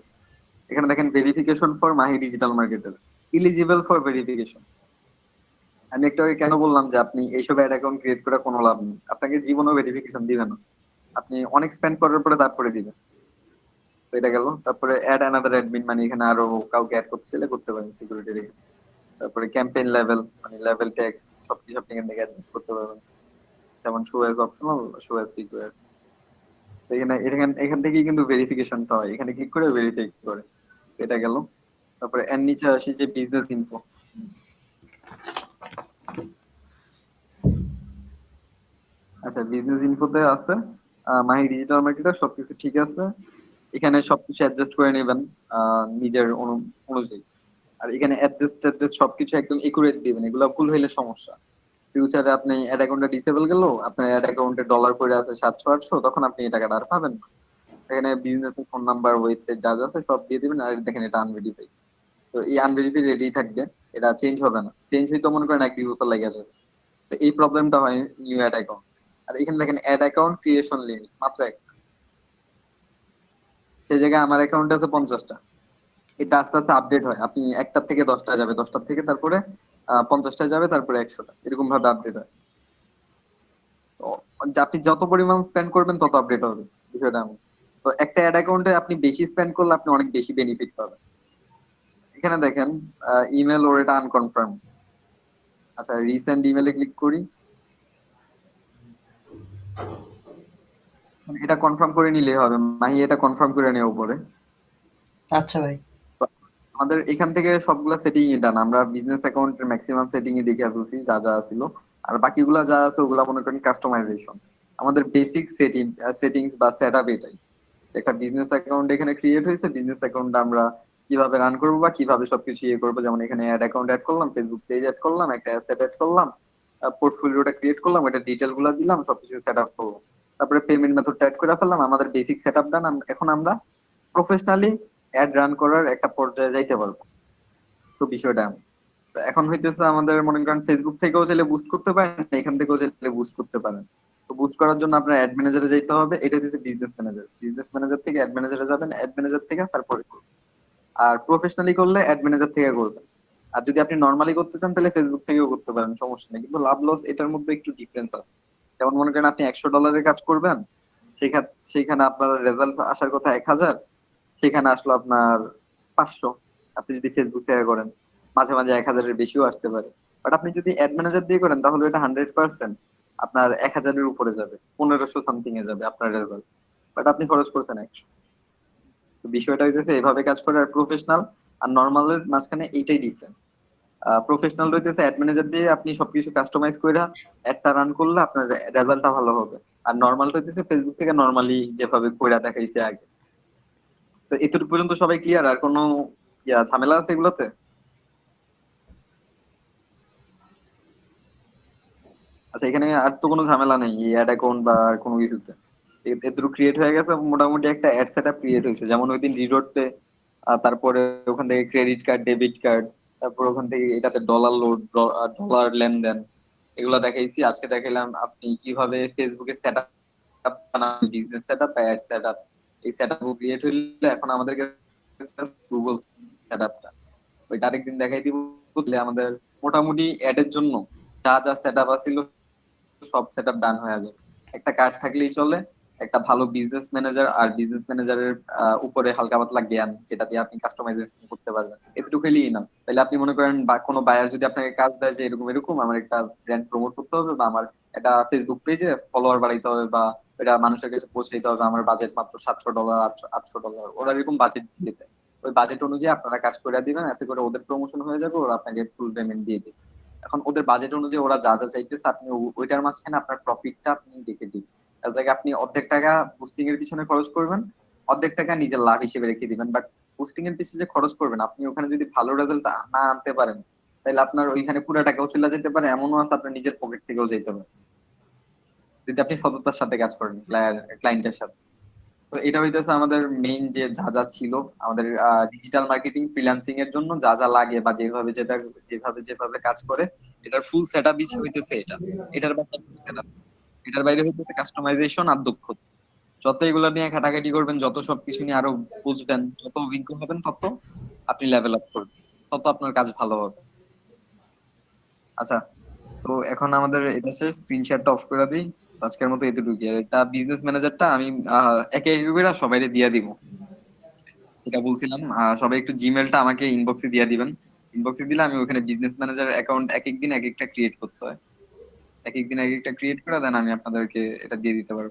এখানে দেখেন verification for Mahi digital marketer, eligible for verification. আমি একটু আগে কেন বললাম যে আপনি এইসব অ্যাড অ্যাকাউন্ট ক্রিয়েট করে কোনো লাভ নেই, আপনাকে জীবনেও ভেরিফিকেশন দিবে না, আপনি অনেক স্পেন্ড করার পরে তারপরে দিবে। তো এটা গেল। তারপরে অ্যাড অ্যানাদার অ্যাডমিন, মানে এখানে আরো কাউকে অ্যাড করতে চাইলে করতে পারেন সিকিউরিটি রেখে। তারপরে ক্যাম্পেইন লেভেল, মানে লেভেল ট্যাক্স, সবকিছু আপনি এখান থেকে অ্যাডজাস্ট করতে পারবেন, যেমন so as optional, so as required. তো এখানে এখান এখান থেকেই কিন্তু ভেরিফিকেশনটা হয়, এখানে ক্লিক করে ভেরিফাই করে। এটা গেল। তারপরে এর নিচে আসি যে বিজনেস ইনফো। আচ্ছা, বিজনেস ইনফোতে আছে মাই ডিজিটাল মার্কেটার, সবকিছু ঠিক আছে। এখানে সবকিছু অ্যাডজাস্ট করে নেবেন নিজের অনুযায়ী। আর এখানে অ্যাড্রেস সবকিছু একদম একুরেট দিবেন, এগুলো ভুল হইলে সমস্যা। ফিউচারে আপনি অ্যাড অ্যাকাউন্টটা ডিসেবল গেল, আপনার অ্যাড অ্যাকাউন্টে ডলার করে আছে 700 800, তখন আপনি এই টাকাটা আর পাবেন না। এখানে বিজনেস ফোন নাম্বার, ওয়েবসাইট যা যা আছে সব দিয়ে দিবেন। আর দেখেন এটা আনভেরিফাইড, তো এই আনভেরিফাইড রেডি থাকবে, এটা চেঞ্জ হবে না। চেঞ্জ হইতে মনে করেন 1 2 বছর লেগে যাবে। তো এই প্রবলেমটা হয় নিউ অ্যাড অ্যাকাউন্ট। আর এখানে দেখেন অ্যাড অ্যাকাউন্ট ক্রিয়েশন লিমিট মাত্র একটা, সেই জায়গায় আমার অ্যাকাউন্ট আছে 50টা। এটা আস্তে আস্তে আপডেট হয়, আপনি 1টার থেকে 10টা যাবে, 10টার থেকে তারপরে 50টায় যাবে, তারপরে 100টা, এরকম ভাবে আপডেট হয়। তো আপনি যত পরিমাণ স্পেন্ড করবেন তত আপডেট হবে, বিষয়টা এমন। তো একটা অ্যাড অ্যাকাউন্টে আপনি বেশি স্পেন্ড করলে আপনি অনেক বেশি বেনিফিট পাবেন। এখানে দেখেন ইমেল ওর এটা আনকনফার্ম। আচ্ছা, রিসেন্ট ইমেলে ক্লিক করি, এটা কনফার্ম করে নিলেই হবে। মাহি এটা কনফার্ম করে নেওয়া উপরে। আচ্ছা ভাই। তো আমাদের এখান থেকে সবগুলা সেটিং ডান। আমরা বিজনেস অ্যাকাউন্টের ম্যাক্সিমাম সেটিং ই দেখে ফেলছি যা যা ছিল। আর বাকিগুলা যা আছে ওগুলা মনে করেন কাস্টমাইজেশন। আমাদের বেসিক সেটিংস বা সেটআপ এটাই। একটা বিজনেস অ্যাকাউন্ট এখানে ক্রিয়েট হয়েছে, বিজনেস অ্যাকাউন্ট আমরা কিভাবে রান করবো বা কিভাবে সবকিছু ইয়ে করবো, যেমন এখানে অ্যাড অ্যাকাউন্ট অ্যাড করলাম, ফেসবুক পেজ অ্যাড করলাম, একটা অ্যাসেট অ্যাড করলাম, পোর্টফোলিওটা ক্রিয়েট করলাম, এটা ডিটেল গুলা দিলাম, সবকিছু সেট আপ করবো। তারপরে পেমেন্ট মেথড অ্যাড করে ফেললাম, আমাদের বেসিক সেট আপ ডান। এখন আমরা প্রফেশনালি অ্যাড রান করার একটা পর্যায়ে যাইতে পারবো। তো বিষয়টা এমন। তো এখন হইতেছে আমাদের মনে করেন ফেসবুক থেকেও চাইলে বুস্ট করতে পারেন, এখান থেকেও চাইলে বুস্ট করতে পারেন। তো বুস্ট করার জন্য আপনার অ্যাড ম্যানেজারে যাইতে হবে, এটা হচ্ছে বিজনেস ম্যানেজার। বিজনেস ম্যানেজার থেকে অ্যাড ম্যানেজারে যাবেন, অ্যাড ম্যানেজার থেকে তারপরে করবেন। আর প্রফেশনালি করলে অ্যাড ম্যানেজার থেকে করবেন। আর যদি আপনি নর্মালি করতে চান তাহলে ফেসবুক থেকেও করতে পারেন, সমস্যা নেই। কিন্তু লাভ লস এটার মধ্যে একটু ডিফারেন্স আছে। যেমন মনে করেন আপনি $100 কাজ করবেন, সেখানে আপনার রেজাল্ট আসার কথা 1000, সেখানে আসলো আপনার 500। আপনি যদি ফেসবুক থেকে করেন, মাঝে মাঝে 1000-এর বেশিও আসতে পারে। বাট আপনি যদি অ্যাড ম্যানেজার দিয়ে করেন তাহলে এটা 100% আপনার 1000-এর উপরে যাবে, 1500 সামথিং এ যাবে আপনার রেজাল্ট। বাট আপনি খরচ করছেন 100। তো বিষয়টা হইতেছে এভাবে কাজ করে। আর প্রফেশনাল আর নর্মালের মাঝখানে এইটাই ডিফারেন্স। প্রফেশনাল হইতেছে অ্যাড ম্যানেজার দিয়ে আপনি সবকিছু কাস্টমাইজ করে অ্যাডটা রান করলে আপনার রেজাল্টটা ভালো হবে। আর নর্মাল হইতেছে ফেসবুক থেকে নর্মালি যেভাবে কইরা দেখাইছে আগে। তো এতটুকু পর্যন্ত সবাই ক্লিয়ার? আর কোনো ঝামেলা আছে এগুলোতে? আচ্ছা, এখানে আর তো কোনো ঝামেলা নেই এই অ্যাড অ্যাকাউন্ট বা আর কোনো কিছুতে। এটুকু ক্রিয়েট হয়ে গেছে, মোটামুটি একটা অ্যাড সেটআপ ক্রিয়েট হয়েছে। যেমন ওই দিন রিডোট পে, তারপরে ওখান থেকে ক্রেডিট কার্ড, ডেবিট কার্ড, তারপর ওখান থেকে এটাতে ডলার লোড, ডলার লেনদেন, এগুলো দেখাইছি। আজকে দেখাইলাম আপনি কিভাবে ফেসবুকে সেট আপ বানাবেন, বিজনেস সেট আপ বা অ্যাড সেট আপ। এই সেট আপ ক্রিয়েট হইলে এখন আমাদের গুগল সেট আপটা, ওইটা আরেকদিন দেখাই দিব। বুঝলে আমাদের মোটামুটি অ্যাড এর জন্য যা যা সেট আপ আছিল সব সেট আপ ডান হয়ে যাবে। একটা কার্ড থাকলেই চলে, একটা ভালো বিজনেস ম্যানেজার, আর বিজনেস ম্যানেজারের উপরে হালকা পাতলা জ্ঞান যেটা দিয়ে আপনি কাস্টমাইজেশন করতে পারবেন, এটুকু হলেই না। তাহলে আপনি মনে করেন বা কোনো বায়ার যদি আপনাকে কাজ দেয় যে এরকম এরকম আমার একটা ব্র্যান্ড প্রমোট করতে হবে, বা আমার একটা ফেসবুক পেজে ফলোয়ার বাড়াইতে হবে, বা এটা মানুষের কাছে পৌঁছে দিতে হবে, আমার বাজেট মাত্র $700, $800, ওরা এরকম বাজেট দিয়ে দেয়। ওই বাজেট অনুযায়ী আপনারা কাজ করে দিবেন, এতে করে ওদের প্রমোশন হয়ে যাবে, ওরা আপনাকে ফুল পেমেন্ট দিয়ে দিবে। এখন ওদের বাজেট অনুযায়ী ওরা যা যা চাইতেছে আপনি ওইটার মাঝখানে আপনার প্রফিটটা আপনি দেখে দিবেন। তার জায়গায় আপনি অর্ধেক টাকা বুস্টিং এর পিছনে খরচ করবেন, অর্ধেক টাকা নিজের লাভ হিসেবে রেখে দিবেন। বাট বুস্টিং এর পিছনে যে খরচ করবেন, আপনি ওখানে যদি ভালো রেজাল্ট না আনতে পারেন তাহলে আপনার ওইখানে পুরো টাকাও চলে যেতে পারে, এমনও আছে আপনার নিজের পকেট থেকেও যেতে পারে, যদি আপনি সততার সাথে কাজ করেন ক্লায়েন্টের সাথে। তো এটা হইতেছে আমাদের মেইন যে যা যা ছিল আমাদের ডিজিটাল মার্কেটিং ফ্রিল্যান্সিং এর জন্য যা যা লাগে, বা যেভাবে কাজ করে, এটার ফুল সেটআপ হইতেছে এটা। এটার বাইরে setup, এটার বাইরে হইতেছে কাস্টমাইজেশন আর দক্ষতা। যত এগুলো নিয়ে ঘাটাঘাটি করবেন, যত সবকিছু নিয়ে আরো বুঝবেন, যত অভিজ্ঞ হবেন, তত আপনি লেভেল আপ করবেন, তত আপনার কাজ ভালো হবে। আচ্ছা, তো এখন আমাদের এটা শেষ, স্ক্রিনশটটা অফ করে দিই। তো আজকের মতো এতটুকুই। আর এটা বিজনেস ম্যানেজারটা আমি একে একে করে সবাইকে দিয়ে দিব, যেটা বলছিলাম। সবাই একটু জিমেলটা আমাকে ইনবক্সে দিয়ে দিবেন। ইনবক্সে দিলে আমি ওখানে বিজনেস ম্যানেজার অ্যাকাউন্ট এক এক দিন এক একটা ক্রিয়েট করতে হয়, এক এক দিন এক একটা ক্রিয়েট করে দেন আমি আপনাদেরকে এটা দিয়ে দিতে পারবো।